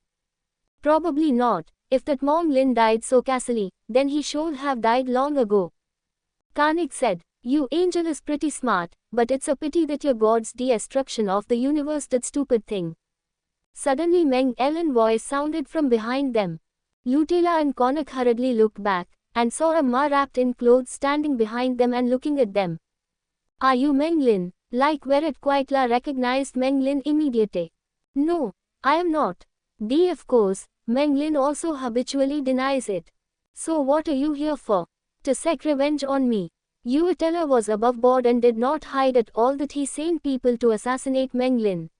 Probably not. If that Meng Lin died so casually, then he should have died long ago. Konak said. You Angel is pretty smart, but it's a pity that your God's destruction of the universe did stupid thing. Suddenly Meng Lin voice sounded from behind them. Lutela and Konak hurriedly looked back, and saw a Ma wrapped in clothes standing behind them and looking at them. Are you Meng Lin? Like whereat Quaitla recognized Meng Lin immediately. No, I am not. Of course, Meng Lin also habitually denies it. So what are you here for? To seek revenge on me. Uatella was above board and did not hide at all that he sent people to assassinate Meng Lin.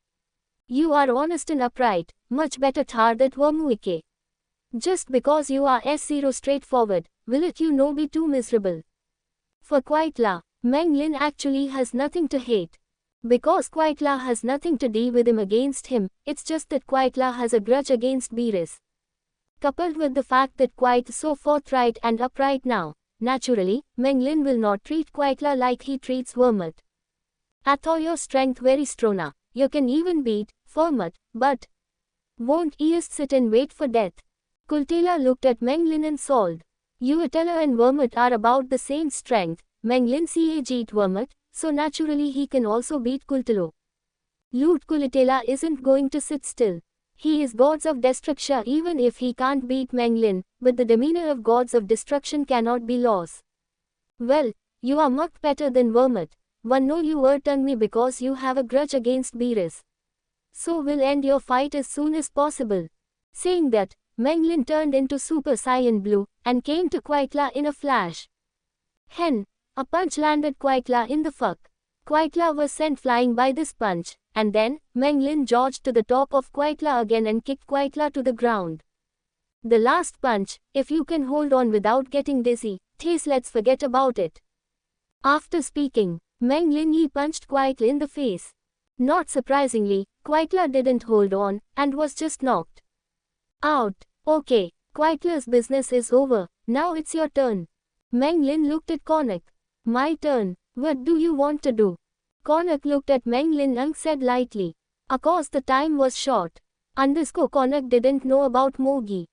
You are honest and upright, much better tar that Wormuike. Just because you are S0 straightforward, will it be too miserable? For Quaitla, Meng Lin actually has nothing to hate. Because Quaitla has nothing to do with him against him, it's just that Quaitla has a grudge against Beerus. Coupled with the fact that Quite is so forthright and upright now, naturally, Meng Lin will not treat Quaitla like he treats Vermut. At all your strength very strong, you can even beat Vermut, but won't just sit and wait for death. Kultela looked at Meng Lin and sold. Uatella and Vermut are about the same strength. Meng Lin beat Vermut, so naturally he can also beat Kultelo. Loot Kultela isn't going to sit still. He is Gods of Destruction even if he can't beat Meng Lin, but the demeanor of Gods of Destruction cannot be lost. Well, you are much better than Vermut. One know you were tongue me because you have a grudge against Beerus. So we'll end your fight as soon as possible. Saying that, Meng Lin turned into Super Saiyan Blue, and came to Quaitla in a flash. Hen! A punch landed Quaitla in the fuck. Quaitla was sent flying by this punch, and then, Meng Lin dodged to the top of Quaitla again and kicked Quaitla to the ground. The last punch, if you can hold on without getting dizzy, let's forget about it. After speaking, Meng Lin punched Quaitla in the face. Not surprisingly, Quaitla didn't hold on, and was just knocked out. Okay, Quaitla's business is over, now it's your turn. Meng Lin looked at Konak. My turn, what do you want to do? Konak looked at Meng Lin and said lightly. Of course the time was short. Konak didn't know about Mogi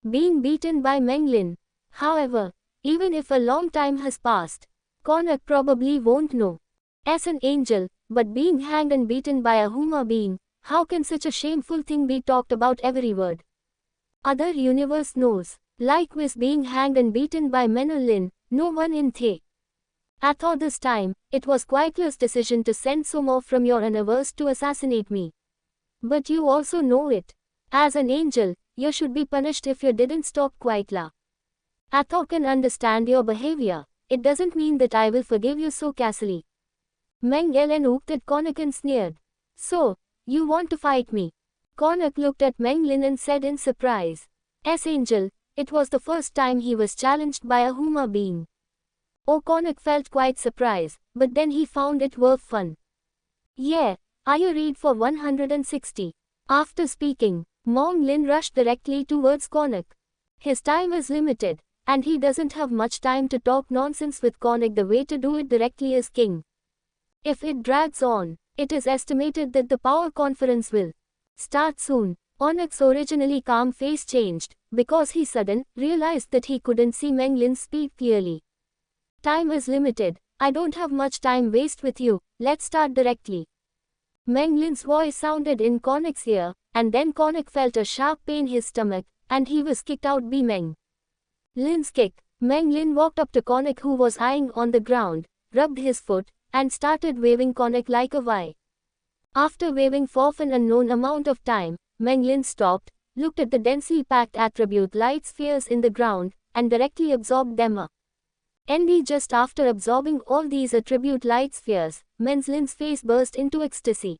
being beaten by Meng Lin. However, even if a long time has passed, Konak probably won't know. As an angel, but being hanged and beaten by a human being, how can such a shameful thing be talked about every word? Other universe knows. Likewise being hanged and beaten by Meng Lin, no one in The I thought this time, it was Quaitla's decision to send so more from your universe to assassinate me. But you also know it. As an angel, you should be punished if you didn't stop Quaitla. Athor can understand your behavior. It doesn't mean that I will forgive you so casually. Meng Lin looked at Konnak and sneered. So, you want to fight me? Konnak looked at Meng Lin and said in surprise. As angel, it was the first time he was challenged by a human being. Oh, Konnak felt quite surprised, but then he found it worth fun. Yeah, are you ready for 160? After speaking, Meng Lin rushed directly towards Konnak. His time is limited, and he doesn't have much time to talk nonsense with Konnak. The way to do it directly is king. If it drags on, it is estimated that the power conference will start soon. Konnak's originally calm face changed, because he suddenly realized that he couldn't see Meng Lin's speed clearly. Time is limited, I don't have much time waste with you, let's start directly. Meng Lin's voice sounded in Konnak's ear, and then Konnak felt a sharp pain in his stomach, and he was kicked out by Meng Lin's kick. Meng Lin walked up to Konnak, who was lying on the ground, rubbed his foot, and started waving Konnak like a Y. After waving for an unknown amount of time, Meng Lin stopped, looked at the densely packed attribute light spheres in the ground, and directly absorbed them. And just after absorbing all these attribute light spheres, Meng Lin's face burst into ecstasy.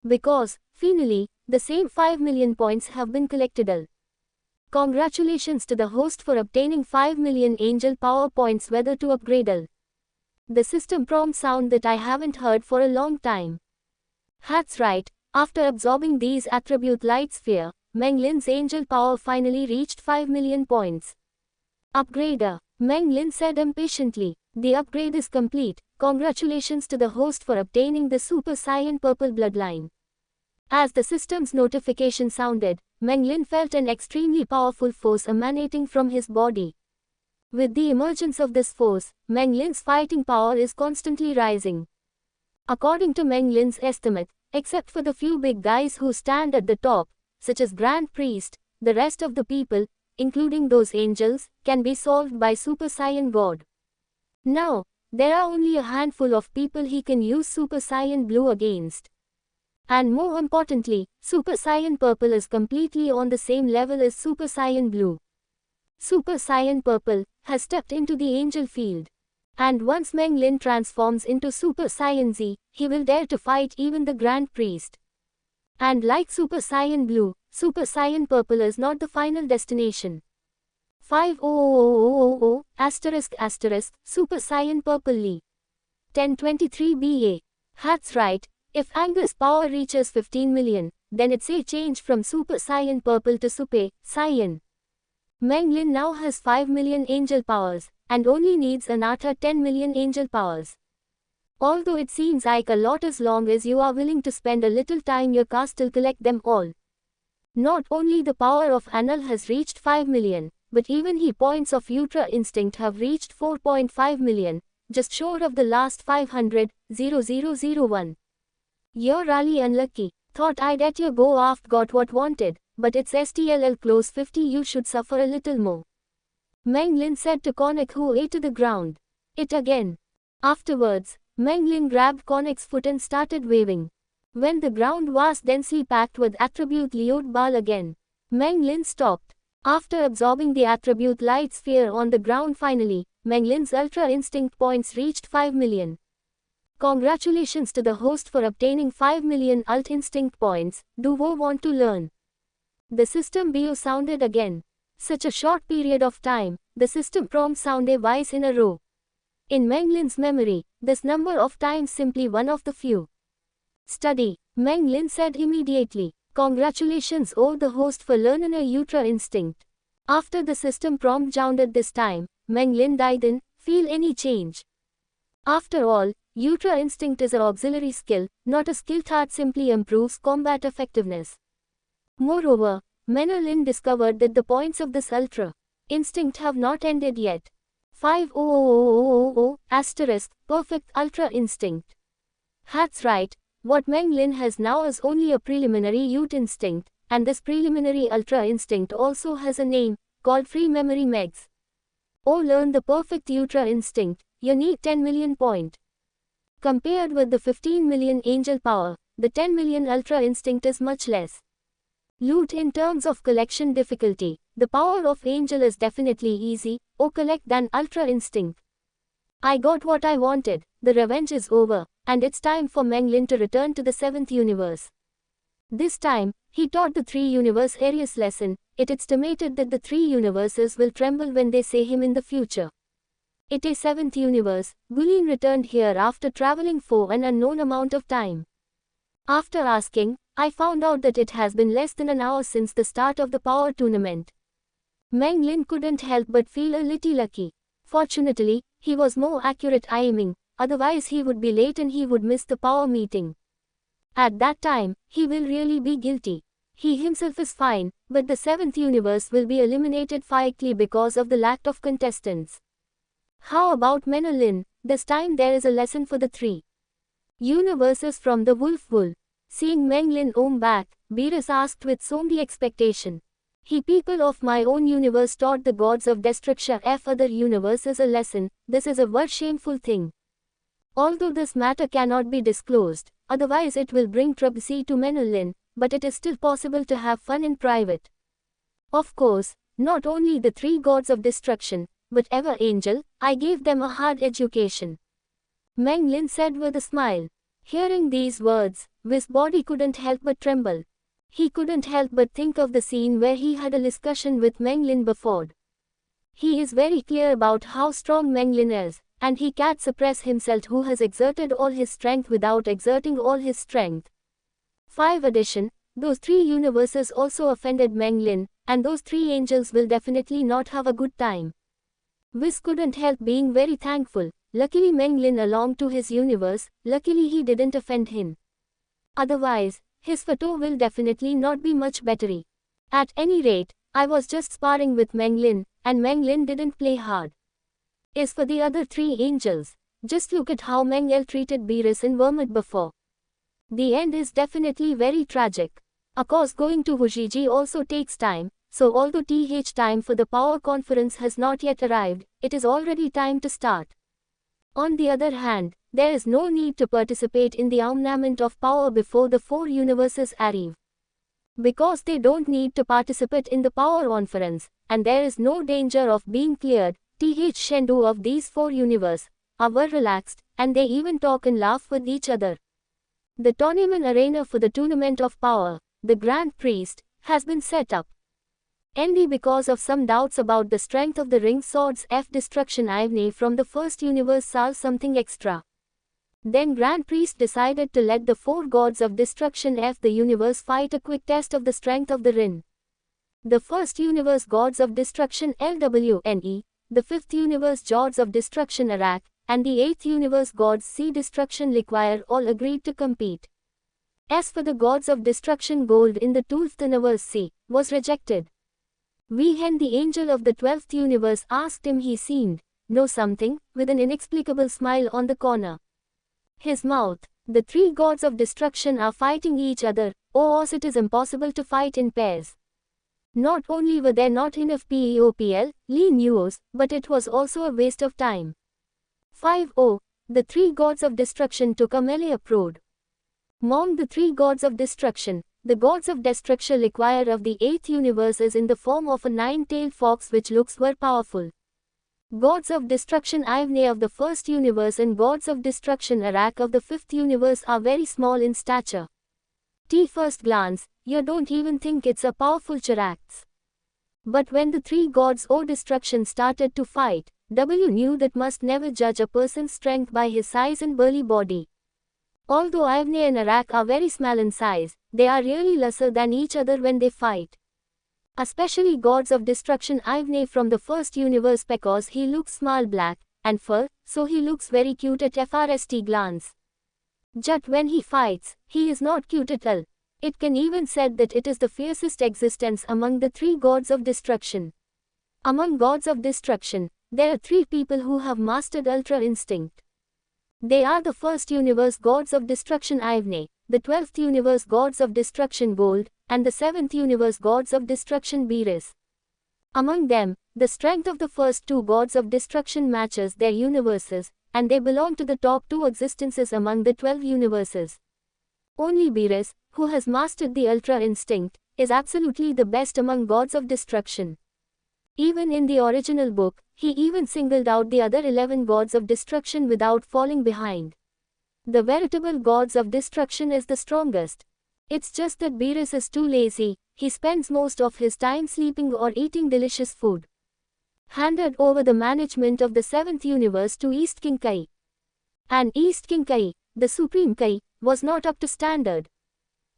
Because, finally, the same 5 million points have been collected. Congratulations to the host for obtaining 5 million angel power points. Whether to upgrade the system prompt sound that I haven't heard for a long time. That's right, after absorbing these attribute light sphere, Meng Lin's angel power finally reached 5 million points. Upgrader, Meng Lin said impatiently. The upgrade is complete. Congratulations to the host for obtaining the Super Saiyan Purple Bloodline. As the system's notification sounded, Meng Lin felt an extremely powerful force emanating from his body. With the emergence of this force, Meng Lin's fighting power is constantly rising. According to Meng Lin's estimate, except for the few big guys who stand at the top, such as Grand Priest, the rest of the people, including those angels, can be solved by Super Saiyan God. Now, there are only a handful of people he can use Super Saiyan Blue against. And more importantly, Super Saiyan Purple is completely on the same level as Super Saiyan Blue. Super Saiyan Purple has stepped into the angel field. And once Meng Lin transforms into Super Saiyan Z, he will dare to fight even the Grand Priest. And like Super Saiyan Blue, Super Saiyan Purple is not the final destination. 500000 ** Super Saiyan Purple Li. 1023 BA. That's right, if Angus power reaches 15 million, then it's a change from Super Saiyan Purple to Super Saiyan. Meng Lin now has 5 million angel powers, and only needs another 10 million angel powers. Although it seems like a lot as long as you are willing to spend a little time your cast to collect them all. Not only the power of Anil has reached 5 million, but even he points of Ultra Instinct have reached 4.5 million, just short of the last 500,001. You're really unlucky. Thought I'd let you go after got what wanted, but it's STLL close 50, you should suffer a little more. Meng Lin said to Konnak, who ate to the ground. It again. Afterwards, Meng Lin grabbed Konnak's foot and started waving. When the ground was densely packed with attribute Leod Ball again, Meng Lin stopped. After absorbing the attribute light sphere on the ground finally, Meng Lin's Ultra Instinct points reached 5 million. Congratulations to the host for obtaining 5 million Alt Instinct points. Do you want to learn? The system BO sounded again. Such a short period of time, the system prompt sounded twice in a row. In Meng Lin's memory, this number of times simply one of the few. Study, Meng Lin said immediately. Congratulations the host for learning a Ultra Instinct. After the system prompt sounded this time, Meng Lin didn't feel any change. After all, Ultra Instinct is an auxiliary skill, not a skill that simply improves combat effectiveness. Moreover, Meng Lin discovered that the points of this Ultra Instinct have not ended yet. 500000 * Perfect Ultra Instinct. That's right, what Meng Lin has now is only a preliminary Ut Instinct, and this preliminary Ultra Instinct also has a name, called Free Memory Megs. Learn the perfect Ultra Instinct, you need 10 million point. Compared with the 15 million angel power, the 10 million ultra instinct is much less. Loot in terms of collection difficulty, the power of angel is definitely easy, collect than ultra instinct. I got what I wanted, the revenge is over, and it's time for Meng Lin to return to the 7th universe. This time, he taught the 3 universe Aries lesson. It's estimated that the 3 universes will tremble when they see him in the future. It is 7th universe, Gulin returned here after traveling for an unknown amount of time. After asking, I found out that it has been less than an hour since the start of the power tournament. Meng Lin couldn't help but feel a little lucky. Fortunately, he was more accurate aiming, otherwise he would be late and he would miss the power meeting. At that time, he will really be guilty. He himself is fine, but the 7th universe will be eliminated quickly because of the lack of contestants. How about Meng Lin? This time there is a lesson for the 3 universes from the Wolf Wool. Seeing Meng Lin back, Beerus asked with some expectation. He people of my own universe taught the gods of destruction of other universes a lesson. This is a very shameful thing. Although this matter cannot be disclosed, otherwise it will bring trouble to Meng Lin, but it is still possible to have fun in private. Of course, not only the 3 gods of destruction, but ever angel, I gave them a hard education. Meng Lin said with a smile. Hearing these words, his body couldn't help but tremble. He couldn't help but think of the scene where he had a discussion with Meng Lin before. He is very clear about how strong Meng Lin is, and he can't suppress himself who has exerted all his strength without exerting all his strength. 5 addition, those 3 universes also offended Meng Lin, and those 3 angels will definitely not have a good time. Whis couldn't help being very thankful. Luckily Meng Lin belonged to his universe, luckily he didn't offend him. Otherwise, his photo will definitely not be much better. At any rate, I was just sparring with Meng Lin, and Meng Lin didn't play hard. As for the other 3 angels, just look at how Meng L treated Beerus and Vermont before. The end is definitely very tragic. Of course going to Hujiji also takes time, so although time for the power conference has not yet arrived, it is already time to start. On the other hand, there is no need to participate in the announcement of power before the 4 universes arrive. Because they don't need to participate in the power conference, and there is no danger of being cleared, Shendu of these 4 universes are well relaxed, and they even talk and laugh with each other. The tournament arena for the Tournament of Power, the Grand Priest, has been set up. Only because of some doubts about the strength of the ring swords F destruction Ivne from the first universe saw something extra. Then Grand Priest decided to let the 4 gods of destruction F the universe fight a quick test of the strength of the ring. The first universe gods of destruction LWNE, the 5th universe gods of destruction Arak, and the 8th universe gods C destruction Liquire all agreed to compete. As for the gods of destruction Gold in the 12th universe C, was rejected. When the angel of the 12th universe asked him he seemed, know something, with an inexplicable smile on the corner. His mouth, the 3 gods of destruction are fighting each other, as it is impossible to fight in pairs. Not only were there not enough PEOPL, lean news, but it was also a waste of time. 5-0, the 3 gods of destruction took a melee approach. Among the 3 gods of destruction, the gods of destruction Liquire of the 8th universe is in the form of a 9-tailed fox which looks very powerful. Gods of destruction Ivne of the 1st universe and gods of destruction Arak of the 5th universe are very small in stature. First glance, you don't even think it's a powerful Charax. But when the 3 gods of destruction started to fight, W knew that must never judge a person's strength by his size and burly body. Although Ivne and Arak are very small in size, they are really lesser than each other when they fight. Especially gods of destruction Ivne from the 1st universe because he looks small black, and fur, so he looks very cute at first glance. Just when he fights, he is not cute at all. It can even said that it is the fiercest existence among the 3 gods of destruction. Among gods of destruction, there are 3 people who have mastered Ultra Instinct. They are the 1st universe gods of destruction Ivne, the 12th universe gods of destruction Gold, and the 7th universe gods of destruction Beerus. Among them, the strength of the first two gods of destruction matches their universes, and they belong to the top two existences among the 12 universes. Only Beerus, who has mastered the Ultra Instinct, is absolutely the best among gods of destruction. Even in the original book, he even singled out the other 11 gods of destruction without falling behind. The veritable gods of destruction is the strongest. It's just that Beerus is too lazy, he spends most of his time sleeping or eating delicious food. Handed over the management of the 7th universe to East King Kai. And East King Kai, the Supreme Kai, was not up to standard.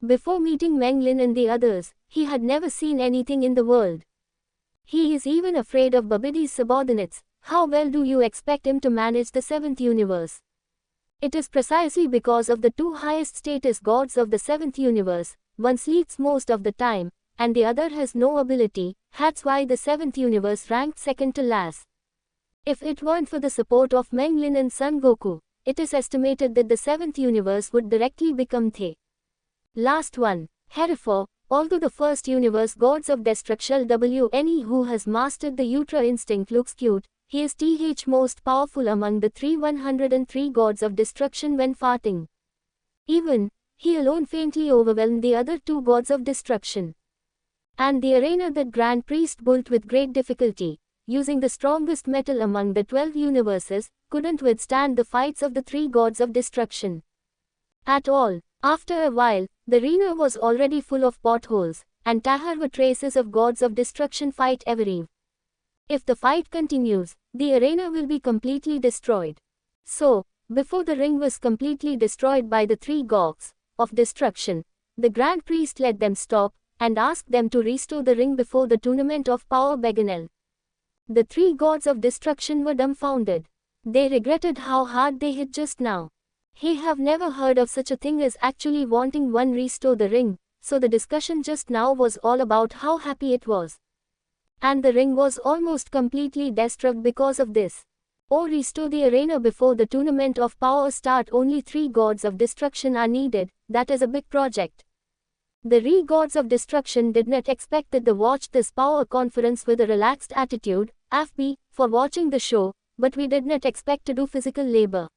Before meeting Meng Lin and the others, he had never seen anything in the world. He is even afraid of Babidi's subordinates. How well do you expect him to manage the 7th universe? It is precisely because of the two highest status gods of the 7th universe, one sleeps most of the time, and the other has no ability, that's why the 7th universe ranked second to last. If it weren't for the support of Meng Lin and Son Goku, it is estimated that the 7th universe would directly become the last one. Herefore, although the first universe gods of destruction WNE who has mastered the Ultra Instinct looks cute, he is most powerful among the 103 gods of destruction when farting. Even, he alone faintly overwhelmed the other two gods of destruction. And the arena that Grand Priest built with great difficulty, using the strongest metal among the 12 universes, couldn't withstand the fights of the 3 gods of destruction at all. After a while, the arena was already full of potholes, and there were traces of gods of destruction fight everywhere. If the fight continues, the arena will be completely destroyed. So, before the ring was completely destroyed by the 3 gods of destruction, the Grand Priest let them stop, and asked them to restore the ring before the tournament of power began. The 3 gods of destruction were dumbfounded. They regretted how hard they hit just now. He have never heard of such a thing as actually wanting one restore the ring, so the discussion just now was all about how happy it was. And the ring was almost completely destroyed because of this. Oh, restore the arena before the tournament of power start. Only 3 gods of destruction are needed, that is a big project. The gods of destruction did not expect that they watched this power conference with a relaxed attitude, FB, for watching the show, but we did not expect to do physical labor.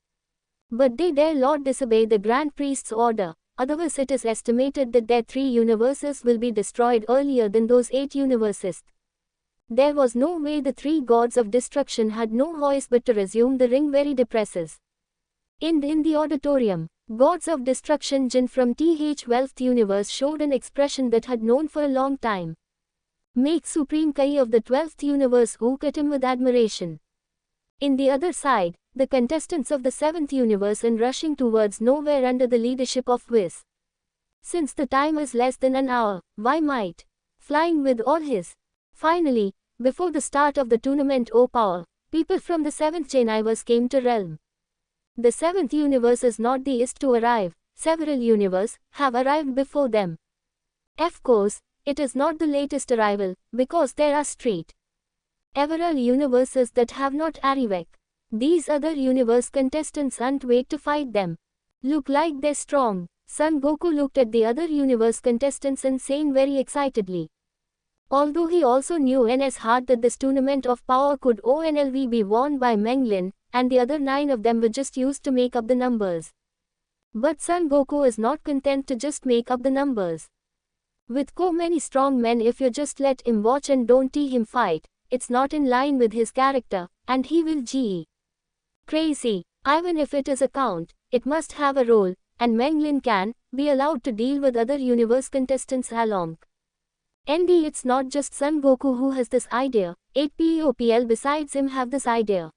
But they dare not disobey the Grand Priest's order, otherwise it is estimated that their 3 universes will be destroyed earlier than those 8 universes. There was no way the 3 gods of destruction had no choice but to resume the ring. Very depresses. In the auditorium, gods of destruction Jin from TH12th universe showed an expression that had known for a long time. Make Supreme Kai of the 12th universe look at him with admiration. In the other side, the contestants of the 7th universe are rushing towards nowhere under the leadership of Whis. Since the time is less than an hour, why might flying with all his. Finally, before the start of the tournament power, people from the 7th universe came to realm. The 7th universe is not the last to arrive, several universes have arrived before them. Of course, it is not the latest arrival, because there are several universes that have not arrived. These other universe contestants aren't wait to fight them. Look like they're strong. Son Goku looked at the other universe contestants and saying very excitedly. Although he also knew in his heart that this tournament of power could only be won by Meng Lin, and the other 9 of them were just used to make up the numbers. But Son Goku is not content to just make up the numbers. With so many strong men, if you just let him watch and don't see him fight, it's not in line with his character, and he will ge crazy. Even if it is a count, it must have a role, and Meng Lin can be allowed to deal with other universe contestants along. It's not just Son Goku who has this idea, 8 POPL besides him have this idea.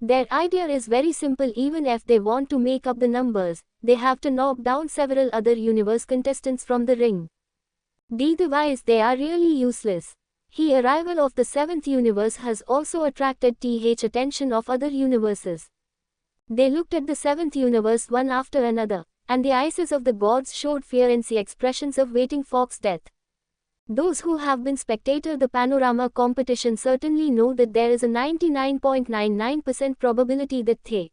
Their idea is very simple. Even if they want to make up the numbers, they have to knock down several other universe contestants from the ring. Otherwise they are really useless. The arrival of the 7th universe has also attracted attention of other universes. They looked at the 7th universe one after another, and the eyes of the gods showed fear in the expressions of waiting Fox's death. Those who have been spectator the panorama competition certainly know that there is a 99.99% probability that they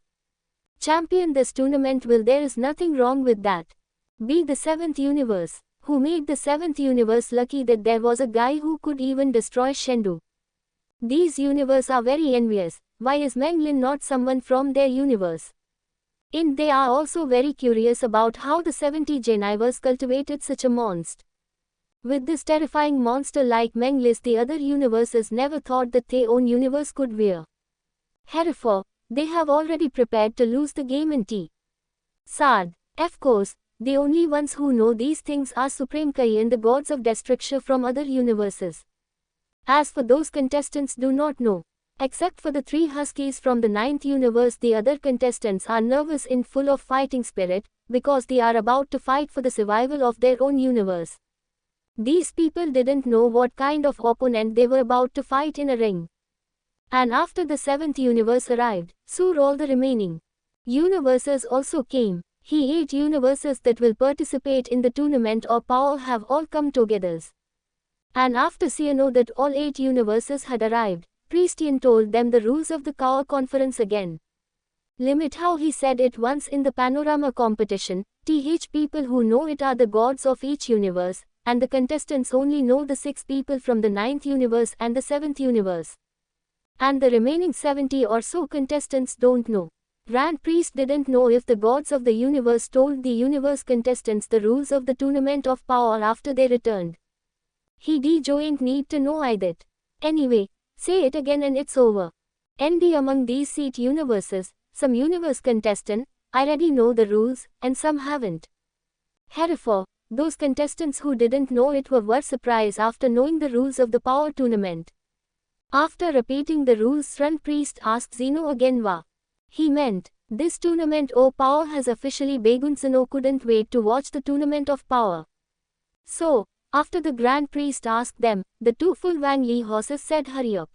champion this tournament will. There is nothing wrong with that. Be the 7th universe, who made the 7th universe lucky that there was a guy who could even destroy Shendu. These universes are very envious. Why is Meng Lin not someone from their universe? And they are also very curious about how the 70 Genivers cultivated such a monster. With this terrifying monster like Meng Lin, the other universes never thought that their own universe could wear. Herefore, they have already prepared to lose the game in T. Sard. Of course, the only ones who know these things are Supreme Kai and the gods of destruction from other universes. As for those contestants do not know. Except for the 3 Huskies from the 9th universe, the other contestants are nervous and full of fighting spirit, because they are about to fight for the survival of their own universe. These people didn't know what kind of opponent they were about to fight in a ring. And after the 7th universe arrived, so all the remaining universes also came. 8 universes that will participate in the tournament of power have all come together. And after seeing that all 8 universes had arrived, Priestian told them the rules of the Power Conference again. Limit how he said it once in the Panorama competition, people who know it are the gods of each universe, and the contestants only know the 6 people from the 9th universe and the 7th universe. And the remaining 70 or so contestants don't know. Grand Priest didn't know if the gods of the universe told the universe contestants the rules of the tournament of power after they returned. He don't need to know either. Anyway, say it again and it's over. ND among these 8 universes, some universe contestant already know the rules, and some haven't. Herefore, those contestants who didn't know it were surprised after knowing the rules of the power tournament. After repeating the rules, Grand Priest asked Zeno again what he meant. This tournament of power has officially begun. Zeno couldn't wait to watch the tournament of power. So, after the Grand Priest asked them, the 2 full Wang Li horses said hurry up.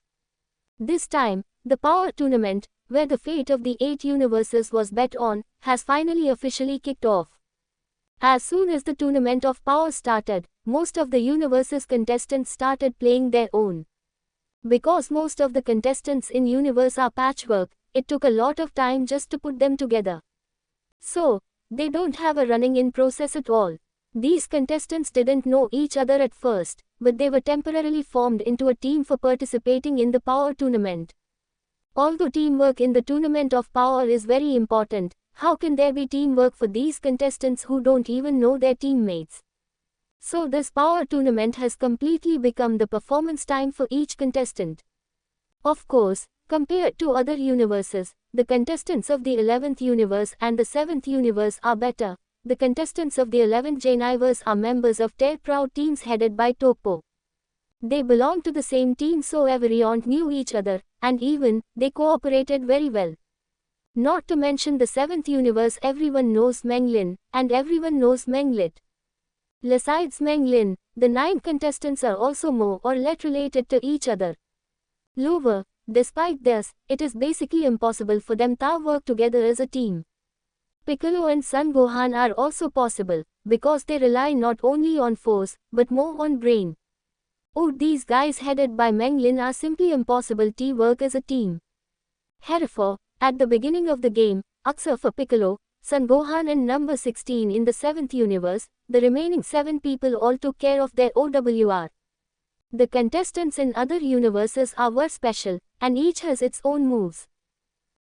This time, the power tournament, where the fate of the 8 universes was bet on, has finally officially kicked off. As soon as the tournament of power started, most of the universes contestants started playing their own. Because most of the contestants in universe are patchwork, it took a lot of time just to put them together. So, they don't have a running in process at all. These contestants didn't know each other at first, but they were temporarily formed into a team for participating in the power tournament. Although teamwork in the tournament of power is very important, how can there be teamwork for these contestants who don't even know their teammates? So this power tournament has completely become the performance time for each contestant. Of course, compared to other universes, the contestants of the 11th universe and the 7th universe are better. The contestants of the 11th Genivers are members of 10 proud teams headed by Topo. They belong to the same team, so everyone knew each other, and even, they cooperated very well. Not to mention the 7th universe, everyone knows Meng Lin, and everyone knows Meng Lit. Besides Meng Lin, the 9 contestants are also more or less related to each other. Lower, despite this, it is basically impossible for them to work together as a team. Piccolo and Son Gohan are also possible, because they rely not only on force, but more on brain. These guys headed by Meng Lin are simply impossible to work as a team. Herefore, at the beginning of the game, except for Piccolo, Son Gohan and number 16 in the 7th universe, the remaining 7 people all took care of their OWR. The contestants in other universes are very special, and each has its own moves.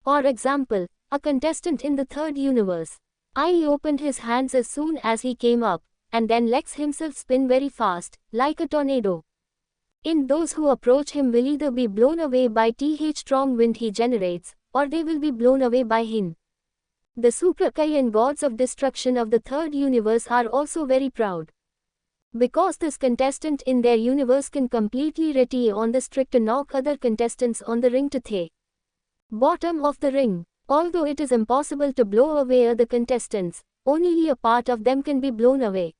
For example, a contestant in the 3rd universe. He opened his hands as soon as he came up, and then lets himself spin very fast, like a tornado. In those who approach him will either be blown away by the strong wind he generates, or they will be blown away by him. The Super Kai and gods of destruction of the 3rd universe are also very proud. Because this contestant in their universe can completely rely on the strict to knock other contestants on the ring to the bottom of the ring. Although it is impossible to blow away other contestants, only a part of them can be blown away.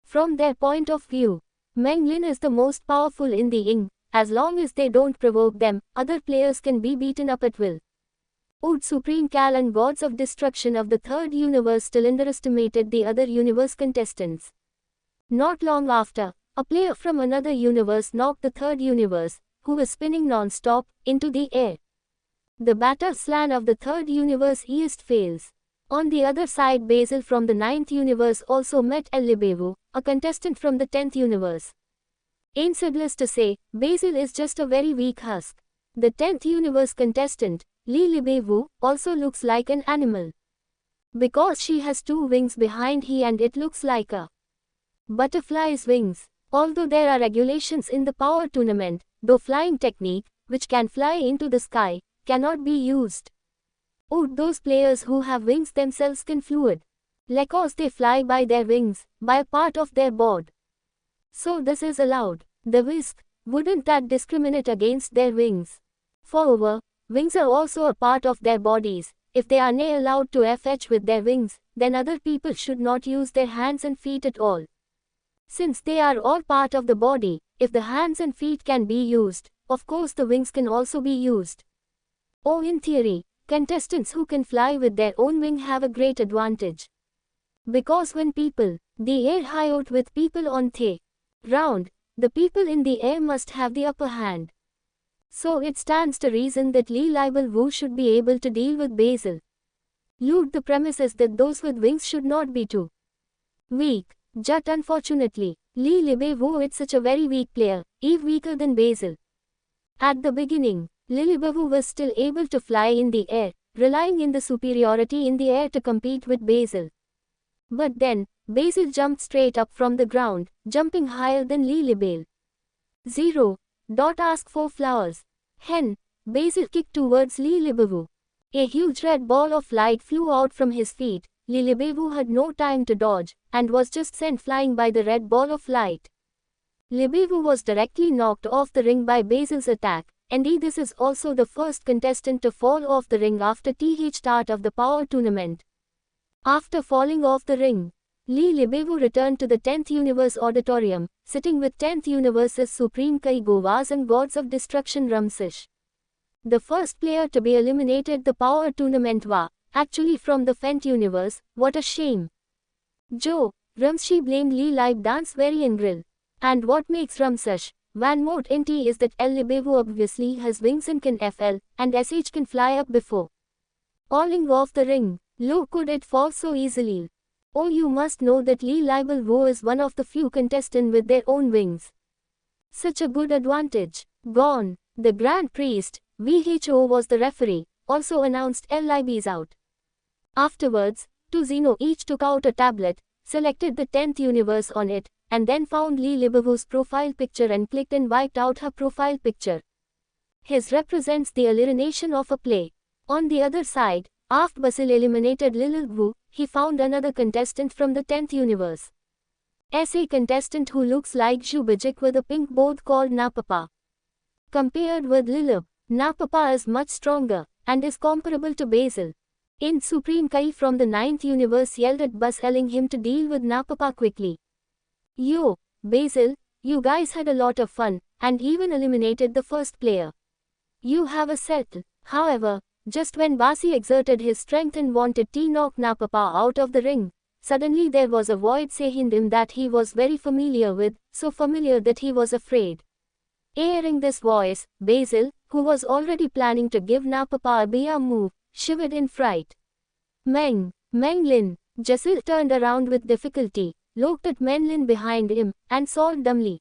From their point of view, Meng Lin is the most powerful in the ring. As long as they don't provoke them, other players can be beaten up at will. Supreme Cal and gods of destruction of the 3rd universe still underestimated the other universe contestants. Not long after, a player from another universe knocked the 3rd universe, who was spinning non-stop, into the air. The battle slan of the 3rd universe East fails. On the other side, Basil from the 9th universe also met El Libevu, a contestant from the 10th universe. Needless to say, Basil is just a very weak husk. The 10th universe contestant, Lee Libevu, also looks like an animal. Because she has two wings behind her and it looks like a butterfly's wings. Although there are regulations in the power tournament, though flying technique, which can fly into the sky, cannot be used. Would those players who have wings themselves can fluid? Because they fly by their wings, by a part of their board. So this is allowed. The whisk, wouldn't that discriminate against their wings? Moreover, wings are also a part of their bodies. If they are not allowed to fetch with their wings, then other people should not use their hands and feet at all. Since they are all part of the body, if the hands and feet can be used, of course the wings can also be used. In theory, contestants who can fly with their own wing have a great advantage. Because when the air high out with people on the ground, the people in the air must have the upper hand. So it stands to reason that Lee Libevu should be able to deal with Basil. The premise is that those with wings should not be too weak. But unfortunately, Lee Libevu is such a very weak player, even weaker than Basil. At the beginning, Lee Libevu was still able to fly in the air, relying in the superiority in the air to compete with Basil. But then, Basil jumped straight up from the ground, jumping higher than Lee Libevu. 0. Ask for flowers. Hen. Basil kicked towards Lee Libevu. A huge red ball of light flew out from his feet. Lee Libevu had no time to dodge, and was just sent flying by the red ball of light. Libevu was directly knocked off the ring by Basil's attack, and this is also the first contestant to fall off the ring after the start of the power tournament. After falling off the ring, Lee Libevu returned to the 10th Universe Auditorium, sitting with 10th Universe's Supreme Kai Govas and Gods of Destruction Ramsesh. The first player to be eliminated the power tournament was actually from the Fent universe. What a shame. Joe, Ramshi blamed Lee Libe Dance very angry. And what makes Ramsesh Van Moat nt is that El Libevu obviously has wings and can FL, and SH can fly up before falling off the ring. Low could it fall so easily? You must know that Lee Libevu is one of the few contestants with their own wings. Such a good advantage. Gone. The Grand Priest, VHO was the referee, also announced El Libe's out. Afterwards, two Xeno each took out a tablet, selected the 10th universe on it, and then found Lee Libevu's profile picture and clicked and wiped out her profile picture. His represents the elimination of a play. On the other side, after Basil eliminated Lee Libevu, he found another contestant from the 10th universe. A contestant who looks like Zubajik with a pink board called Napapa. Compared with Lilib, Napapa is much stronger, and is comparable to Basil. In Supreme Kai from the 9th universe yelled at Buzz telling him to deal with Napapa quickly. Yo, Basil, you guys had a lot of fun, and even eliminated the first player. You have a set. However, just when Basi exerted his strength and wanted to knock Napapa out of the ring, suddenly there was a voice saying him that he was very familiar with, so familiar that he was afraid. Hearing this voice, Basil, who was already planning to give Napapa a Bia move, shivered in fright. Menglin. Jasil turned around with difficulty, looked at Menlin behind him, and saw dumbly.